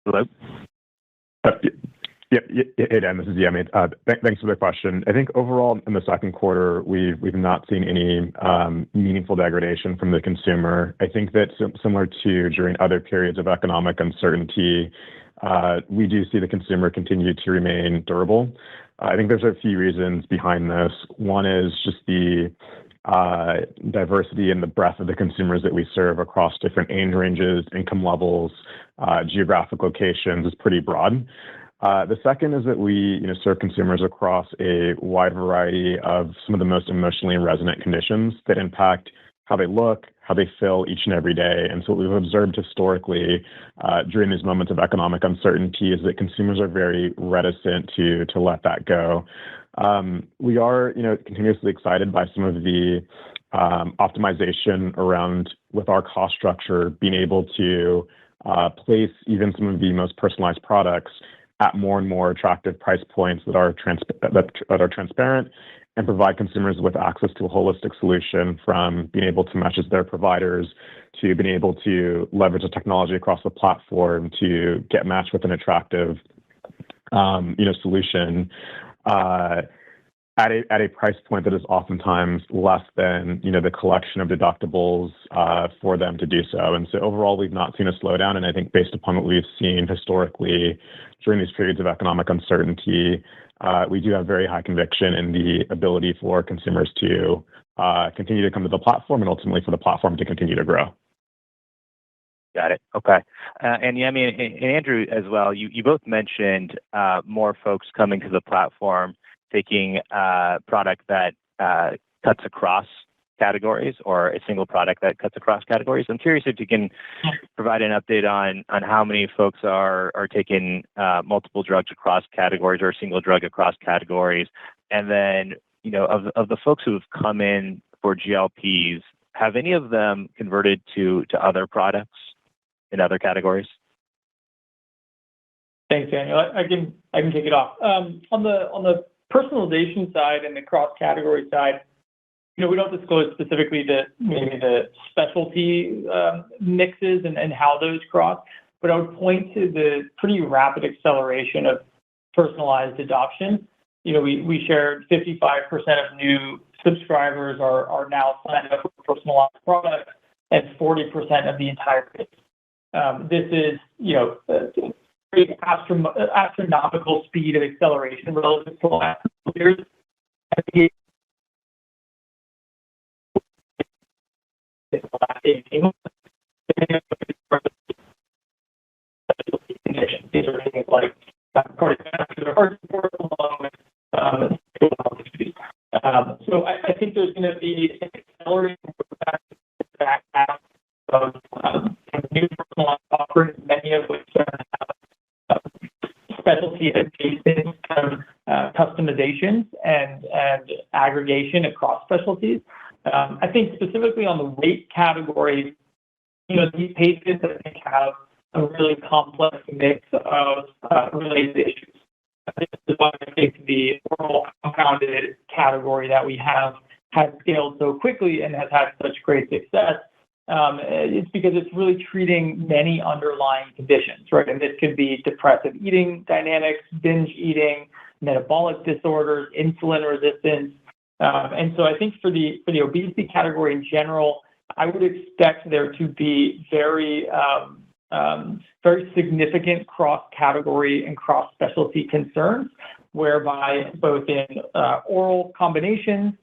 Hello? Yeah. Hey, Dan, this is Yemi. Thanks for the question. I think overall in the second quarter, we've not seen any meaningful degradation from the consumer. I think that similar to during other periods of economic uncertainty, we do see the consumer continue to remain durable. I think there's a few reasons behind this. One is just the diversity and the breadth of the consumers that we serve across different age ranges, income levels, geographic locations is pretty broad. The second is that we serve consumers across a wide variety of some of the most emotionally resonant conditions that impact how they look, how they feel each and every day. And so what we've observed historically during these moments of economic uncertainty is that consumers are very reticent to let that go. We are continuously excited by some of the optimization around with our cost structure, being able to place even some of the most personalized products at more and more attractive price points that are transparent and provide consumers with access to a holistic solution, from being able to match as their providers to being able to leverage the technology across the platform to get matched with an attractive solution at a price point that is oftentimes less than the collection of deductibles for them to do so. And so overall, we've not seen a slowdown. And I think based upon what we've seen historically during these periods of economic uncertainty, we do have very high conviction in the ability for consumers to continue to come to the platform and ultimately for the platform to continue to grow. Got it. Okay. And Yemi and Andrew as well, you both mentioned more folks coming to the platform, taking a product that cuts across categories or a single product that cuts across categories. I'm curious if you can provide an update on how many folks are taking multiple drugs across categories or a single drug across categories. And then, of the folks who have come in for GLPs, have any of them converted to other products in other categories? Thanks, Daniel. I can kick it off. On the personalization side and the cross-category side, we don't disclose specifically the specialty mixes and how those cross, but I would point to the pretty rapid acceleration of personalized adoption. We shared 55% of new subscribers are now signed up for personalized products, and 40% of the entire base. This is, pretty astronomical speed of acceleration relative to last years. These are things like cardiovascular heart support, along with so I think there's going to be an acceleration back half of new personalized offerings, many of which have specialty adjacent customizations and aggregation across specialties. I think specifically on the weight category, these patients I think have a really complex mix of related issues. This is why I think the oral compounded category that we have has scaled so quickly and has had such great success. It's because it's really treating many underlying conditions, right? And this could be depressive eating dynamics, binge eating, metabolic disorders, insulin resistance. And so I think for the obesity category in general, I would expect there to be very significant cross-category and cross-specialty concerns, whereby both in oral combinations,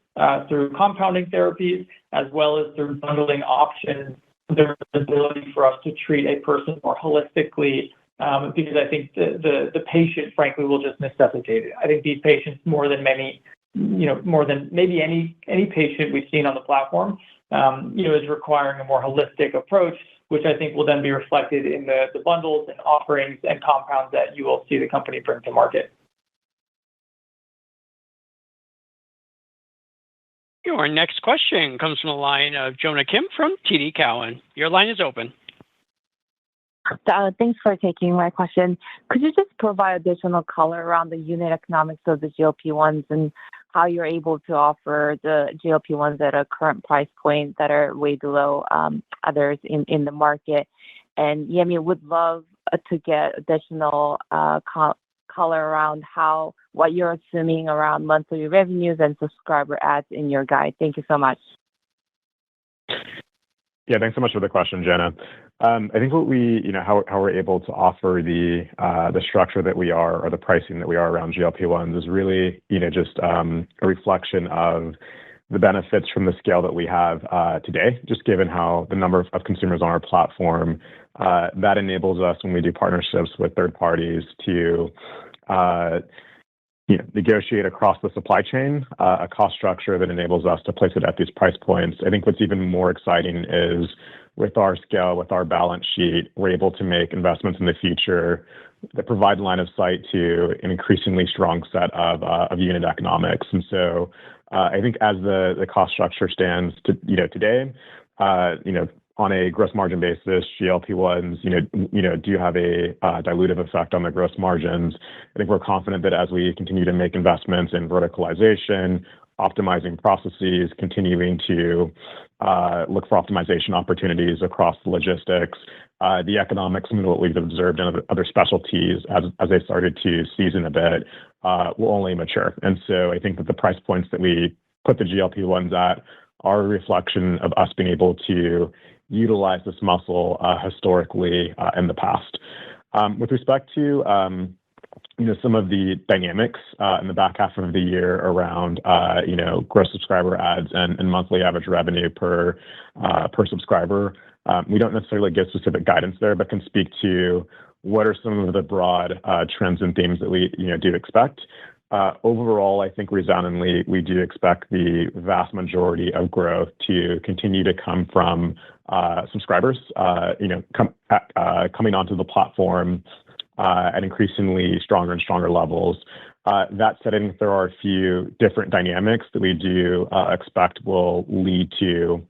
through compounding therapies, as well as through bundling options, there's the ability for us to treat a person more holistically, because I think the patient, frankly, will just necessitate it. I think these patients, more than maybe any patient we've seen on the platform, is requiring a more holistic approach, which I think will then be reflected in the bundles and offerings and compounds that you will see the company bring to market. Your next question comes from the line of Jonah Kim from TD Cowen. Your line is open. Thanks for taking my question. Could you just provide additional color around the unit economics of the GLP-1s and how you're able to offer the GLP-1s at a current price point that are way below others in the market? And Yemi, would love to get additional color around what you're assuming around monthly revenues and subscriber adds in your guide. Thank you so much. Yeah, thanks so much for the question, Jenna. I think what how we're able to offer the structure that we are, or the pricing that we are around GLP-1s, is really just a reflection of the benefits from the scale that we have today. Just given how the number of consumers on our platform, that enables us, when we do partnerships with third parties, to negotiate across the supply chain a cost structure that enables us to place it at these price points. I think what's even more exciting is, with our scale, with our balance sheet, we're able to make investments in the future that provide line of sight to an increasingly strong set of unit economics. And so I think as the cost structure stands today, on a gross margin basis, GLP-1s, do have a dilutive effect on the gross margins. I think we're confident that as we continue to make investments in verticalization, optimizing processes, continuing to look for optimization opportunities across the logistics, the economics and what we've observed in other specialties as they started to season a bit will only mature. And so I think that the price points that we put the GLP-1s at are a reflection of us being able to utilize this muscle historically in the past. With respect to some of the dynamics in the back half of the year around gross subscriber adds and monthly average revenue per subscriber, we don't necessarily give specific guidance there, but can speak to what are some of the broad trends and themes that we do expect. Overall, I think resoundingly, we do expect the vast majority of growth to continue to come from subscribers, coming onto the platform at increasingly stronger and stronger levels. That said, I think there are a few different dynamics that we do expect will lead to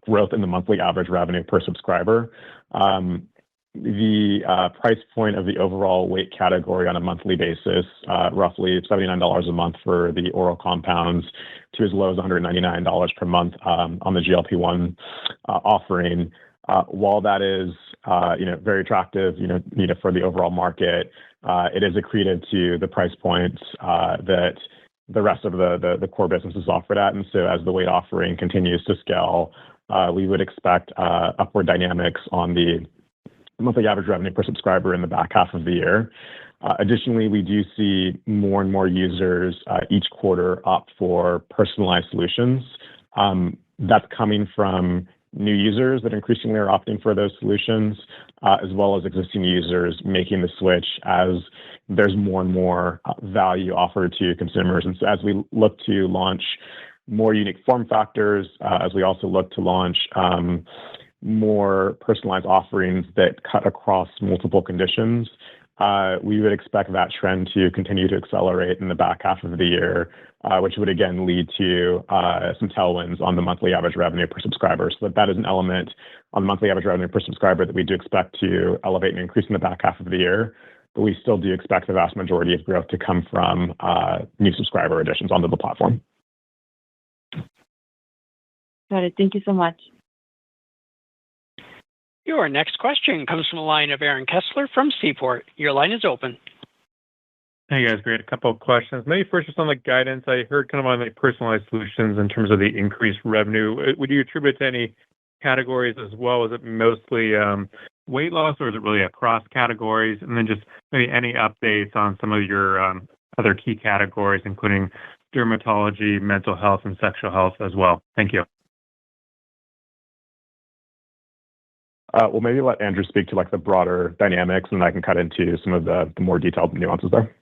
growth in the monthly average revenue per subscriber. The price point of the overall weight category on a monthly basis, roughly $79 a month for the oral compounds, to as low as $199 per month on the GLP-1 offering. While that is very attractive for the overall market, it is accretive to the price points that the rest of the core business is offered at. And so as the weight offering continues to scale, we would expect upward dynamics on the monthly average revenue per subscriber in the back half of the year. Additionally, we do see more and more users each quarter opt for personalized solutions. That's coming from new users that increasingly are opting for those solutions, as well as existing users making the switch as there's more and more value offered to consumers. And so as we look to launch more unique form factors, as we also look to launch more personalized offerings that cut across multiple conditions, we would expect that trend to continue to accelerate in the back half of the year, which would again lead to some tailwinds on the monthly average revenue per subscriber. So that is an element on the monthly average revenue per subscriber that we do expect to elevate and increase in the back half of the year. But we still do expect the vast majority of growth to come from new subscriber additions onto the platform. Got it. Thank you so much. Your next question comes from the line of Aaron Kessler from Seaport. Your line is open. Hey guys, great. A couple of questions. Maybe first just on the guidance. I heard kind of on the personalized solutions in terms of the increased revenue. Would you attribute to any categories as well? Is it mostly weight loss, or is it really across categories? And then just maybe any updates on some of your other key categories, including dermatology, mental health, and sexual health as well. Thank you. Well, maybe let Andrew speak to the broader dynamics, and I can cut into some of the more detailed nuances there.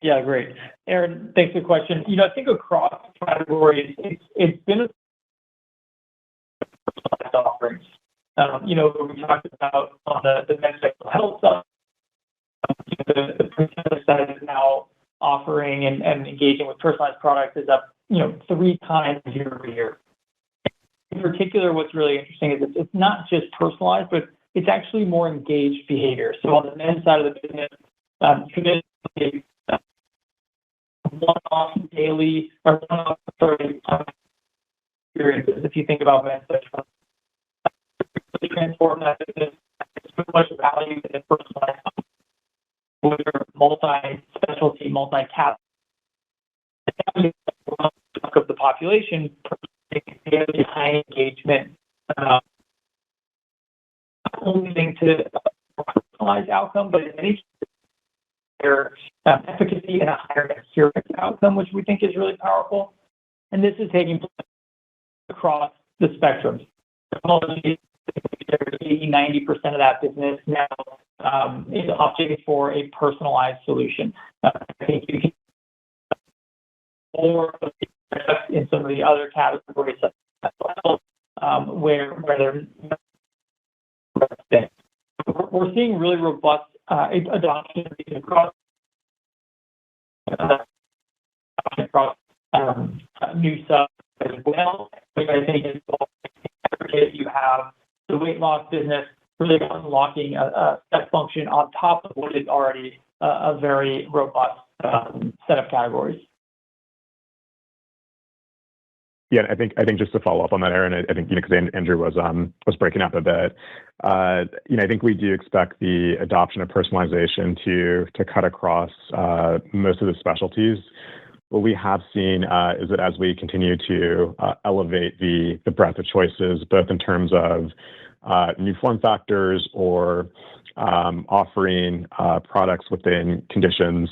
Yeah, great. Aaron, thanks for the question. I think across categories, it's been offerings. We talked about on the mental health side, the personalized side is now offering and engaging with personalized products is up 3 times year over year. In particular, what's really interesting is it's not just personalized, but it's actually more engaged behavior. So on the men's side of the business, traditionally, one-off daily or one-off experiences. If you think about men's, transform that business, it's so much value in personalized, whether multi-specialty, multi-cat of the population, high engagement, only linked to a personalized outcome, but in many cases, their efficacy and a higher adherence outcome, which we think is really powerful. And this is taking place across the spectrum. 80-90% of that business now is opting for a personalized solution. I think you can more in some of the other categories where we're seeing really robust adoption across new subs as well, which I think is you have the weight loss business really unlocking a step function on top of what is already a very robust set of categories. Yeah, I think just to follow up on that, Aaron, I think because Andrew was breaking up a bit. I think we do expect the adoption of personalization to cut across most of the specialties. What we have seen is that as we continue to elevate the breadth of choices, both in terms of new form factors or offering products within conditions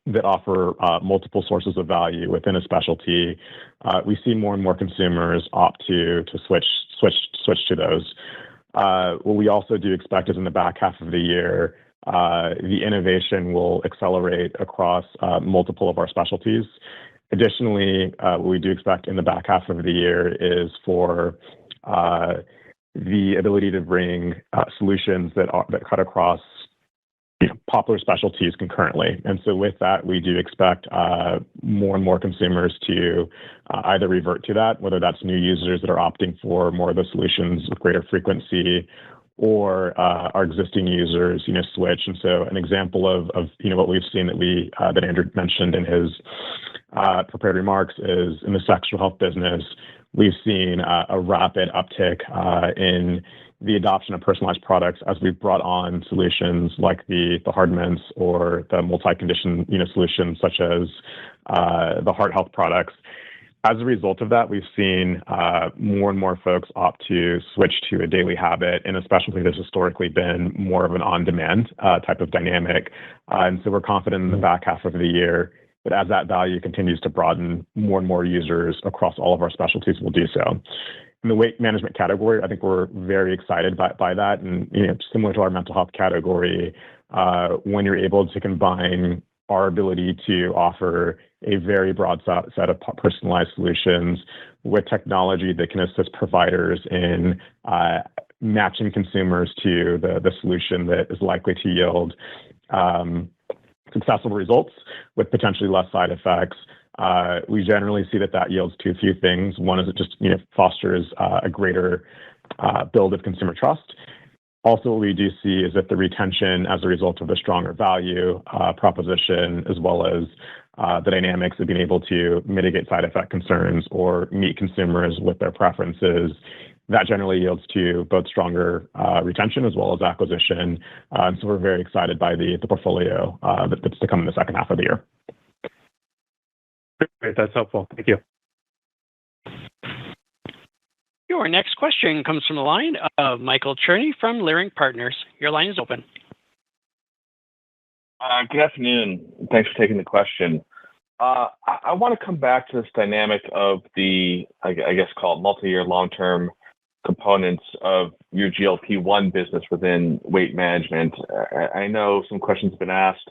that offer multiple sources of value within a specialty, we see more and more consumers opt to switch to those. What we also do expect is in the back half of the year, the innovation will accelerate across multiple of our specialties. Additionally, what we do expect in the back half of the year is for the ability to bring solutions that cut across popular specialties concurrently. And so with that, we do expect more and more consumers to either revert to that, whether that's new users that are opting for more of the solutions with greater frequency, or our existing users, switch. And so an example of what we've seen that Andrew mentioned in his prepared remarks is in the sexual health business, we've seen a rapid uptick in the adoption of personalized products as we've brought on solutions like the hard mints or the multi-condition solutions such as the heart health products. As a result of that, we've seen more and more folks opt to switch to a daily habit in a specialty that's historically been more of an on-demand type of dynamic. And so we're confident in the back half of the year that as that value continues to broaden, more and more users across all of our specialties will do so. In the weight management category, I think we're very excited by that. And similar to our mental health category, when you're able to combine our ability to offer a very broad set of personalized solutions with technology that can assist providers in matching consumers to the solution that is likely to yield successful results with potentially less side effects. We generally see that yields to a few things. One is it just fosters a greater build of consumer trust. Also, what we do see is that the retention as a result of the stronger value proposition, as well as the dynamics of being able to mitigate side effect concerns or meet consumers with their preferences, that generally yields to both stronger retention as well as acquisition. And so we're very excited by the portfolio that's to come in the second half of the year. Great, that's helpful. Thank you. Your next question comes from the line of Michael Cherny from Leerink Partners. Your line is open. Good afternoon. Thanks for taking the question. I want to come back to this dynamic of the, I guess, called multi-year long-term components of your GLP-1 business within weight management. I know some questions have been asked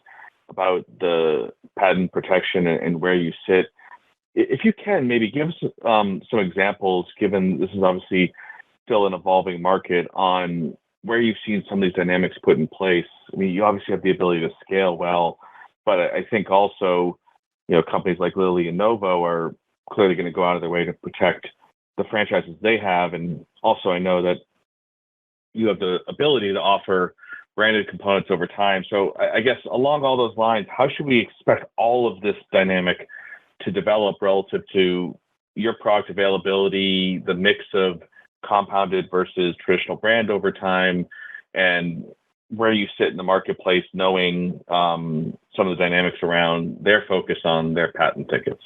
about the patent protection and where you sit. If you can, maybe give us some examples, given this is obviously still an evolving market, on where you've seen some of these dynamics put in place. I mean, you obviously have the ability to scale well, but I think also, companies like Lilly and Novo are clearly going to go out of their way to protect the franchises they have. And also, I know that you have the ability to offer branded components over time. So I guess along all those lines, how should we expect all of this dynamic to develop relative to your product availability, the mix of compounded versus traditional brand over time, and where you sit in the marketplace, knowing some of the dynamics around their focus on their patent tickets?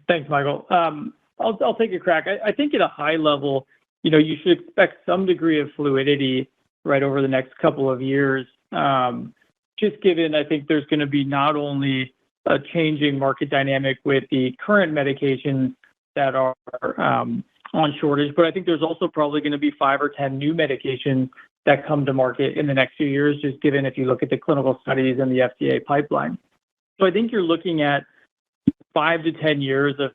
Thanks, Michael. I'll take a crack. I think at a high level, you should expect some degree of fluidity right over the next couple of years. Just given, I think there's going to be not only a changing market dynamic with the current medications that are on shortage, but I think there's also probably going to be 5 or 10 new medications that come to market in the next few years, just given if you look at the clinical studies and the FDA pipeline. So I think you're looking at 5 to 10 years of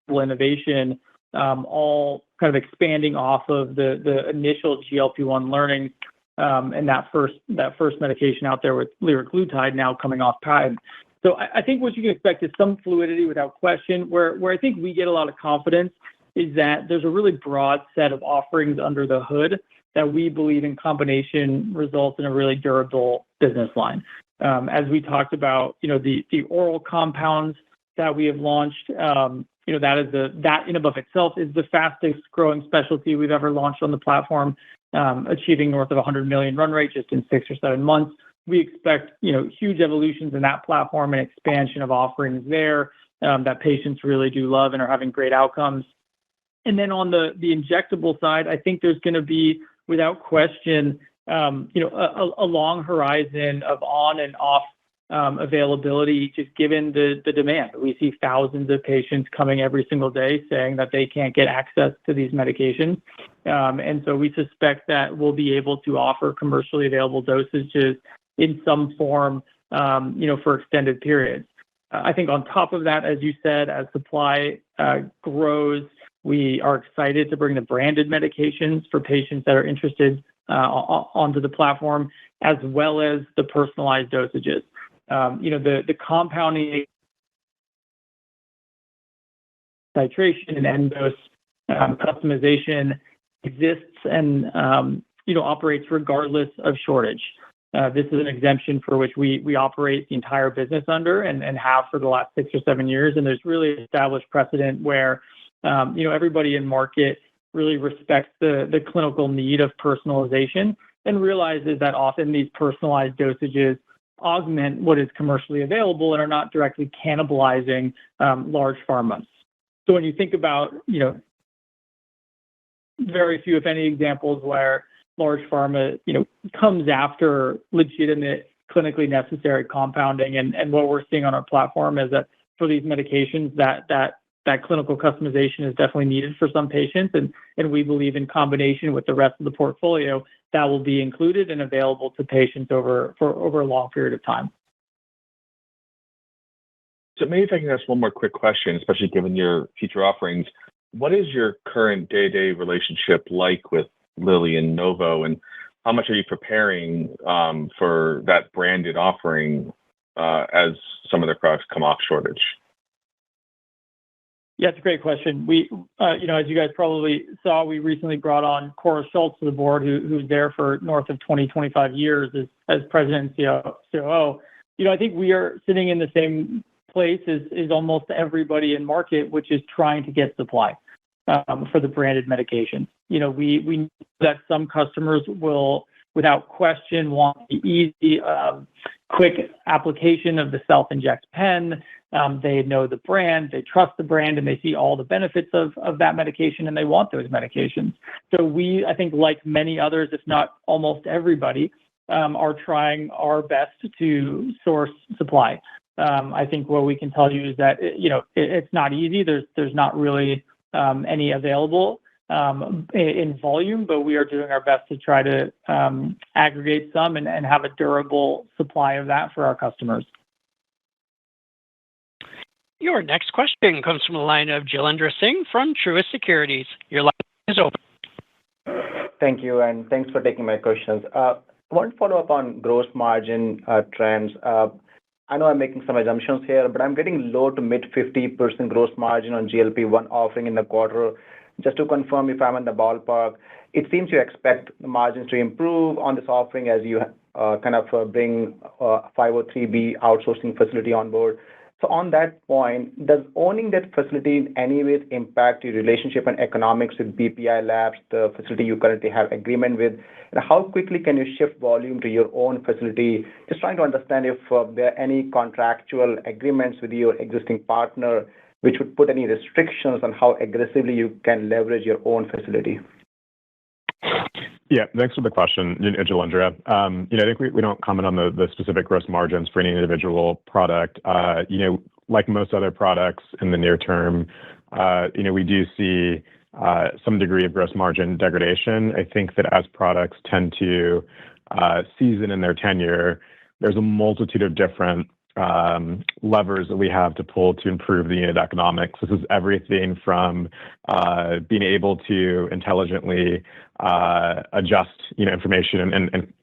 innovation, all kind of expanding off of the initial GLP-1 learning, and that first medication out there with liraglutide now coming off patent. So I think what you can expect is some fluidity without question. Where I think we get a lot of confidence is that there's a really broad set of offerings under the hood that we believe in combination results in a really durable business line. As we talked about, the oral compounds that we have launched, that in and of itself is the fastest growing specialty we've ever launched on the platform, achieving north of 100 million run rate just in 6 or 7 months. We expect, huge evolutions in that platform and expansion of offerings there that patients really do love and are having great outcomes. And then on the injectable side, I think there's going to be, without question, a long horizon of on and off availability, just given the demand. We see thousands of patients coming every single day saying that they can't get access to these medications. And so we suspect that we'll be able to offer commercially available dosages in some form, for extended periods. I think on top of that, as you said, as supply grows, we are excited to bring the branded medications for patients that are interested onto the platform, as well as the personalized dosages. The compounding, titration, and end dose customization exists and operates regardless of shortage. This is an exemption for which we operate the entire business under and have for the last 6 or 7 years. And there's really established precedent where everybody in market really respects the clinical need of personalization and realizes that often these personalized dosages augment what is commercially available and are not directly cannibalizing large pharmas. So when you think about, very few, if any, examples where large pharma, comes after legitimate clinically necessary compounding, and what we're seeing on our platform is that for these medications, that clinical customization is definitely needed for some patients, and we believe in combination with the rest of the portfolio that will be included and available to patients over a long period of time. So maybe if I can ask one more quick question, especially given your future offerings, what is your current day-to-day relationship like with Lilly and Novo, and how much are you preparing for that branded offering as some of their products come off shortage? Yeah, it's a great question. We, as you guys probably saw, we recently brought on Cora Schultz to the board, who's there for north of 25 years as president and COO. I think we are sitting in the same place as almost everybody in market, which is trying to get supply for the branded medication. We know that some customers will, without question, want the easy, quick application of the self-inject pen. They know the brand, they trust the brand, and they see all the benefits of that medication, and they want those medications. So we, I think, like many others, if not almost everybody, are trying our best to source supply. I think what we can tell you is that it's not easy. There's not really any available in volume, but we are doing our best to try to aggregate some and have a durable supply of that for our customers. Your next question comes from the line of Jailendra Singh from Truist Securities. Your line is open. Thank you, and thanks for taking my questions. I want to follow up on gross margin trends. I know I'm making some assumptions here, but I'm getting low to mid 50% gross margin on GLP-1 offering in the quarter. Just to confirm if I'm in the ballpark, it seems you expect the margins to improve on this offering as you bring 503B outsourcing facility on board. So on that point, does owning that facility in any way impact your relationship and economics with BPI Labs, the facility you currently have agreement with? And how quickly can you shift volume to your own facility? Just trying to understand if there are any contractual agreements with your existing partner which would put any restrictions on how aggressively you can leverage your own facility. Yeah, thanks for the question, Jailendra. I think we don't comment on the specific gross margins for any individual product. Like most other products in the near term, we do see some degree of gross margin degradation. I think that as products tend to season in their tenure, there's a multitude of different levers that we have to pull to improve the unit economics. This is everything from being able to intelligently adjust information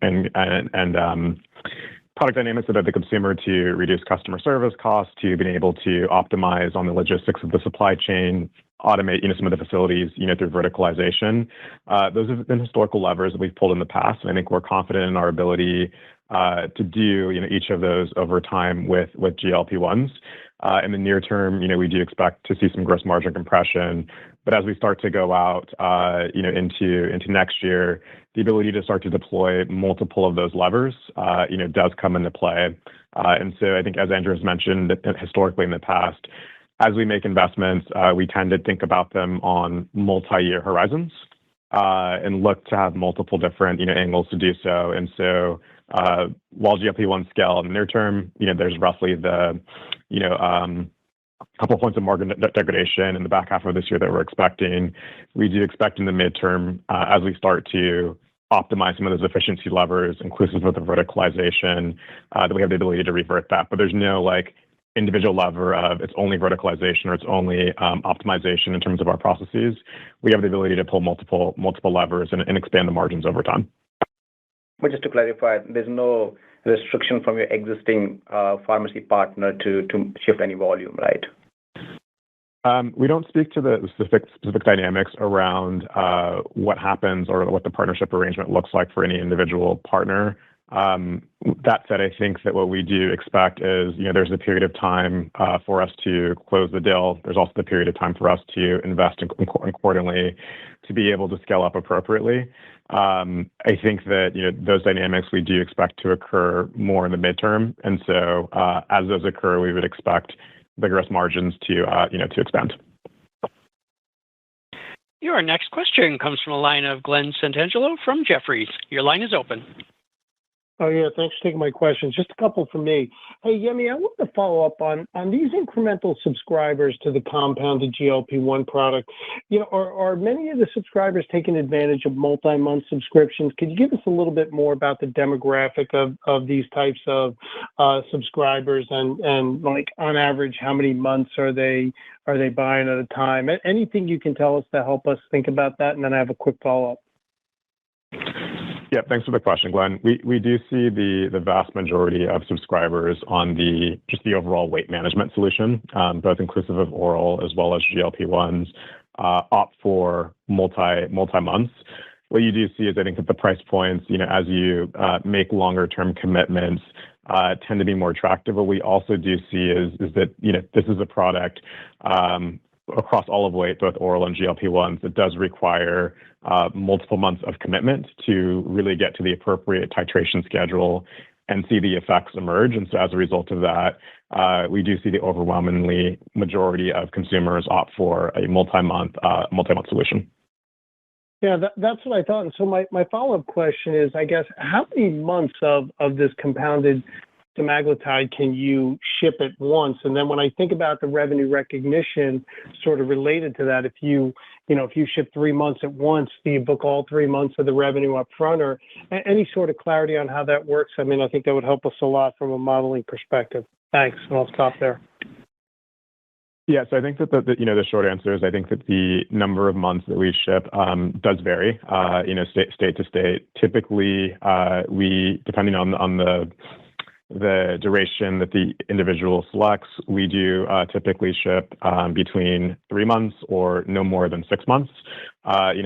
and product dynamics about the consumer to reduce customer service costs, to being able to optimize on the logistics of the supply chain, automate some of the facilities through verticalization. Those have been historical levers that we've pulled in the past, and I think we're confident in our ability to do each of those over time with GLP-1s. In the near term, we do expect to see some gross margin compression, but as we start to go out, into next year, the ability to start to deploy multiple of those levers, does come into play. And so I think, as Andrew has mentioned, historically in the past, as we make investments, we tend to think about them on multi-year horizons, and look to have multiple different angles to do so. And so while GLP-1 scale in the near term, there's roughly the couple points of margin degradation in the back half of this year that we're expecting. We do expect in the midterm, as we start to optimize some of those efficiency levers, inclusive of the verticalization, that we have the ability to revert that. But there's no individual lever of it's only verticalization or it's only optimization in terms of our processes. We have the ability to pull multiple levers and expand the margins over time. But just to clarify, there's no restriction from your existing pharmacy partner to shift any volume, right? We don't speak to the specific dynamics around what happens or what the partnership arrangement looks like for any individual partner. That said, I think that what we do expect is, there's a period of time for us to close the deal. There's also the period of time for us to invest accordingly to be able to scale up appropriately. I think that, those dynamics we do expect to occur more in the midterm. And so as those occur, we would expect the gross margins to expand. Your next question comes from a line of Glenn Santangelo from Jefferies. Your line is open. Oh, yeah. Thanks for taking my questions. Just a couple from me. Hey, Yemi, I want to follow up on these incremental subscribers to the compounded GLP-1 product. Are many of the subscribers taking advantage of multi-month subscriptions? Could you give us a little bit more about the demographic of these types of subscribers and on average, how many months are they buying at a time? Anything you can tell us to help us think about that? And then I have a quick follow-up. Yeah, thanks for the question, Glenn. We do see the vast majority of subscribers on just the overall weight management solution, both inclusive of oral as well as GLP-1s, opt for multi-months. What you do see is, I think, that the price points, as you make longer term commitments, tend to be more attractive. What we also do see is that this is a product across all of weight, both oral and GLP-1s, that does require multiple months of commitment to really get to the appropriate titration schedule and see the effects emerge. And so as a result of that, we do see the overwhelmingly majority of consumers opt for a multi-month solution. Yeah, that's what I thought. And so my follow-up question is, I guess, how many months of this compounded semaglutide can you ship at once? And then when I think about the revenue recognition sort of related to that, if you ship 3 months at once, do you book all 3 months of the revenue up front, or any sort of clarity on how that works? I mean, I think that would help us a lot from a modeling perspective. Thanks. And I'll stop there. Yeah, so I think that the short answer is I think that the number of months that we ship does vary, state to state. Typically, we, depending on the the duration that the individual selects, we do typically ship between 3 months or no more than 6 months,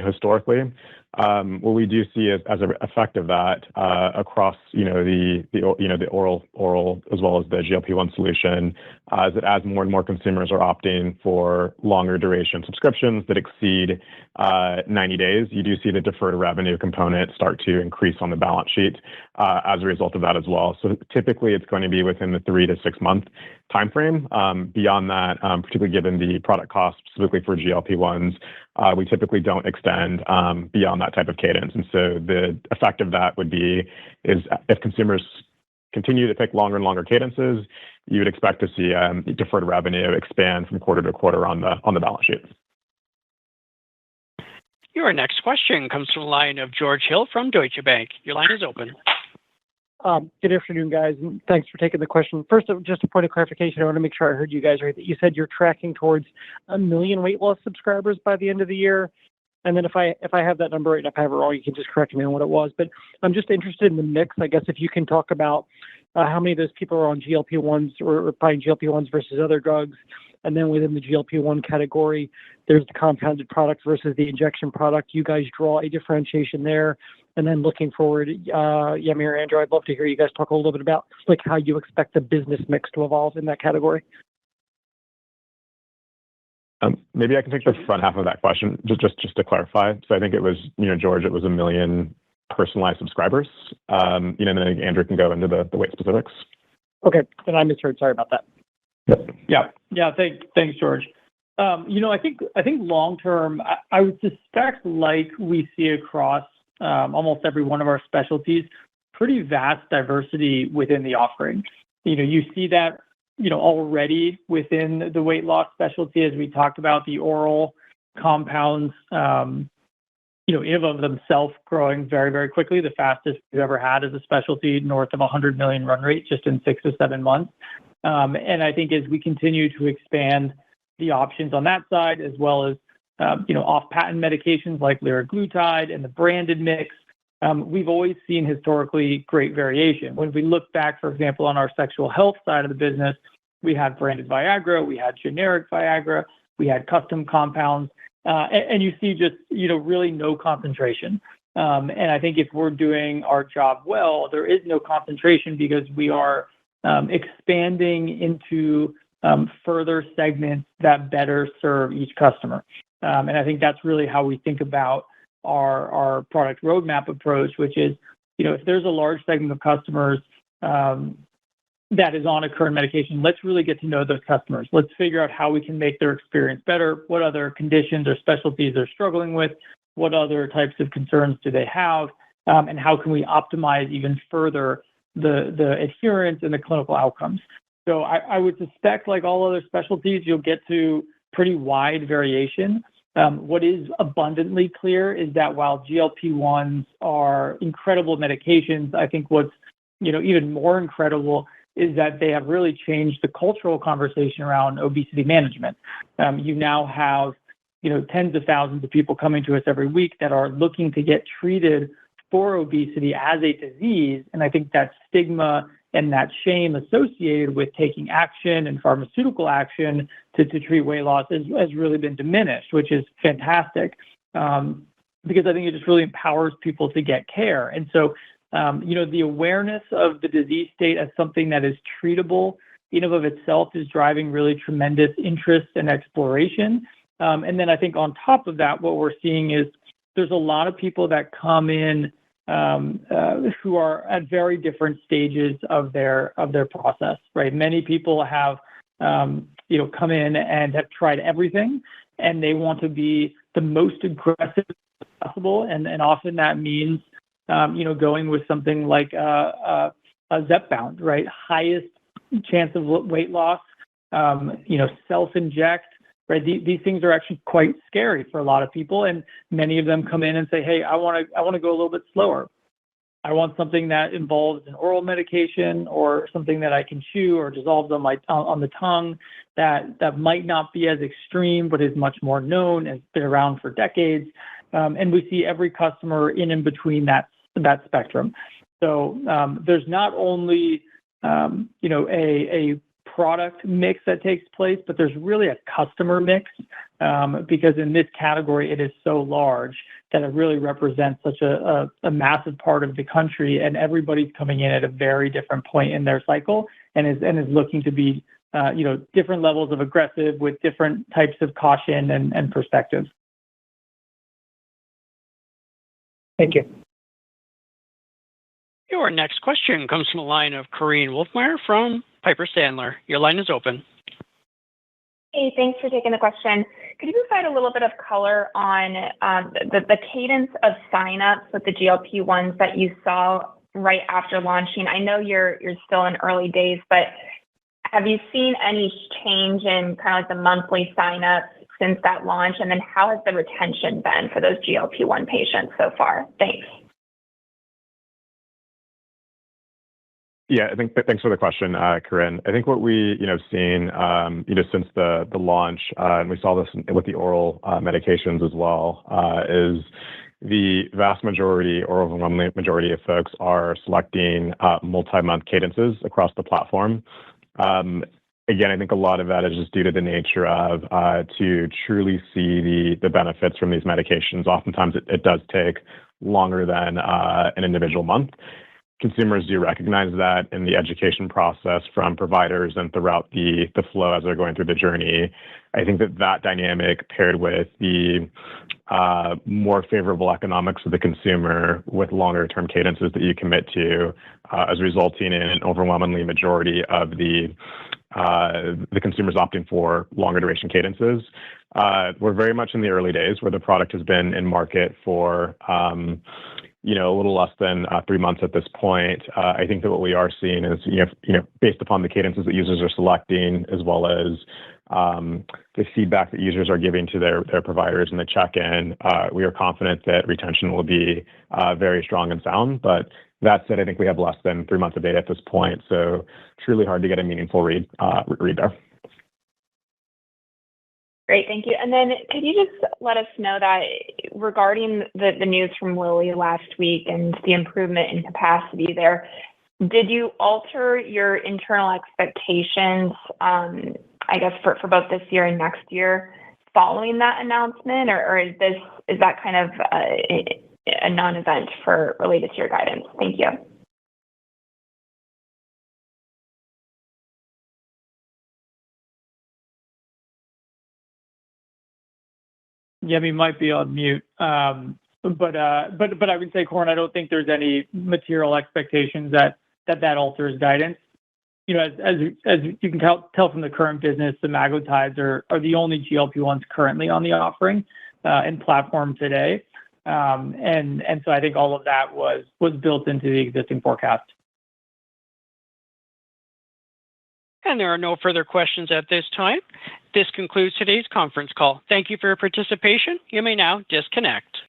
historically. What we do see is, as an effect of that, across the oral as well as the GLP-1 solution, as more and more consumers are opting for longer duration subscriptions that exceed 90 days, you do see the deferred revenue component start to increase on the balance sheet as a result of that as well. So typically, it's going to be within the 3 to 6 month timeframe. Beyond that, particularly given the product cost specifically for GLP-1s, we typically don't extend beyond that type of cadence. And so the effect of that would be is if consumers continue to pick longer and longer cadences, you would expect to see deferred revenue expand from quarter to quarter on the balance sheet. Your next question comes from the line of George Hill from Deutsche Bank. Your line is open. Good afternoon, guys, and thanks for taking the question. First, just a point of clarification. I want to make sure I heard you guys right. That you said you're tracking towards 1 million weight loss subscribers by the end of the year. And then if I have that number right, and if I have it wrong, you can just correct me on what it was. But I'm just interested in the mix. I guess if you can talk about how many of those people are on GLP-1s or buying GLP-1s versus other drugs. And then within the GLP-1 category, there's the compounded product versus the injection product. You guys draw a differentiation there. And then looking forward, Yemi or Andrew, I'd love to hear you guys talk a little bit about like how you expect the business mix to evolve in that category. Maybe I can take the front half of that question just to clarify. So I think it was, George, it was 1 million personalized subscribers. And then I think Andrew can go into the weight specifics. Okay, then I misheard. Sorry about that. Yeah. Thanks, George. I think long term, I would suspect like we see across almost every one of our specialties, pretty vast diversity within the offering. You see that already within the weight loss specialty, as we talked about the oral compounds, in of themselves growing very, very quickly, the fastest we've ever had as a specialty, north of 100 million run rate just in 6 or 7 months. And I think as we continue to expand the options on that side, as well as off-patent medications like liraglutide and the branded mix, we've always seen historically great variation. When we look back, for example, on our sexual health side of the business, we had branded Viagra, we had generic Viagra, we had custom compounds, and you see just, really no concentration. And I think if we're doing our job well, there is no concentration because we are expanding into further segments that better serve each customer. And I think that's really how we think about our product roadmap approach, which is, if there's a large segment of customers that is on a current medication, let's really get to know those customers. Let's figure out how we can make their experience better, what other conditions or specialties they're struggling with, what other types of concerns do they have, and how can we optimize even further the adherence and the clinical outcomes. So I would suspect, like all other specialties, you'll get to pretty wide variation. What is abundantly clear is that while GLP-1s are incredible medications, I think what's even more incredible is that they have really changed the cultural conversation around obesity management. You now have tens of thousands of people coming to us every week that are looking to get treated for obesity as a disease, and I think that stigma and that shame associated with taking action and pharmaceutical action to treat weight loss has really been diminished, which is fantastic, because I think it just really empowers people to get care. And so, the awareness of the disease state as something that is treatable in and of itself is driving really tremendous interest and exploration. And then I think on top of that, what we're seeing is there's a lot of people that come in who are at very different stages of their process, right? Many people have, come in and have tried everything, and they want to be the most aggressive possible, and often that means, going with something like a Zepbound, right? Highest chance of weight loss, self-inject. Right, these things are actually quite scary for a lot of people, and many of them come in and say, "Hey, I want to go a little bit slower. I want something that involves an oral medication or something that I can chew or dissolves on the tongue that might not be as extreme, but is much more known and been around for decades." And we see every customer in between that spectrum. So there's not only a product mix that takes place, but there's really a customer mix because in this category, it is so large that it really represents such a massive part of the country, and everybody's coming in at a very different point in their cycle and is looking to be, different levels of aggressive with different types of caution and perspective. Thank you. Your next question comes from the line of Corinne Wolfmeyer from Piper Sandler. Your line is open. Hey, thanks for taking the question. Could you provide a little bit of color on the cadence of signups with the GLP-1s that you saw right after launching? I know you're still in early days, but have you seen any change in kind of like the monthly signups since that launch? And then how has the retention been for those GLP-1 patients so far? Thanks. Yeah, thanks for the question, Corinne. I think what we seen since the launch, and we saw this with the oral medications as well, is the vast majority or overwhelming majority of folks are selecting multi-month cadences across the platform. Again, I think a lot of that is just due to the nature of to truly see the benefits from these medications. Oftentimes, it does take longer than an individual month. Consumers do recognize that in the education process from providers and throughout the flow as they're going through the journey. I think that dynamic paired with the more favorable economics of the consumer with longer term cadences that you commit to is resulting in an overwhelmingly majority of the consumers opting for longer duration cadences. We're very much in the early days where the product has been in market for a little less than 3 months at this point. I think that what we are seeing is, based upon the cadences that users are selecting, as well as the feedback that users are giving to their providers in the check-in, we are confident that retention will be very strong and sound. But that said, I think we have less than 3 months of data at this point, so truly hard to get a meaningful read there. Great, thank you. And then could you just let us know that regarding the news from Lilly last week and the improvement in capacity there, did you alter your internal expectations, I guess, for both this year and next year following that announcement, or is that kind of a non-event related to your guidance? Thank you. Yemi might be on mute. But I would say, Corinne, I don't think there's any material expectations that alters guidance. As you can tell from the current business, the semaglutides are the only GLP-1s currently on the offering and platform today. And so I think all of that was built into the existing forecast. And there are no further questions at this time. This concludes today's conference call. Thank you for your participation. You may now disconnect.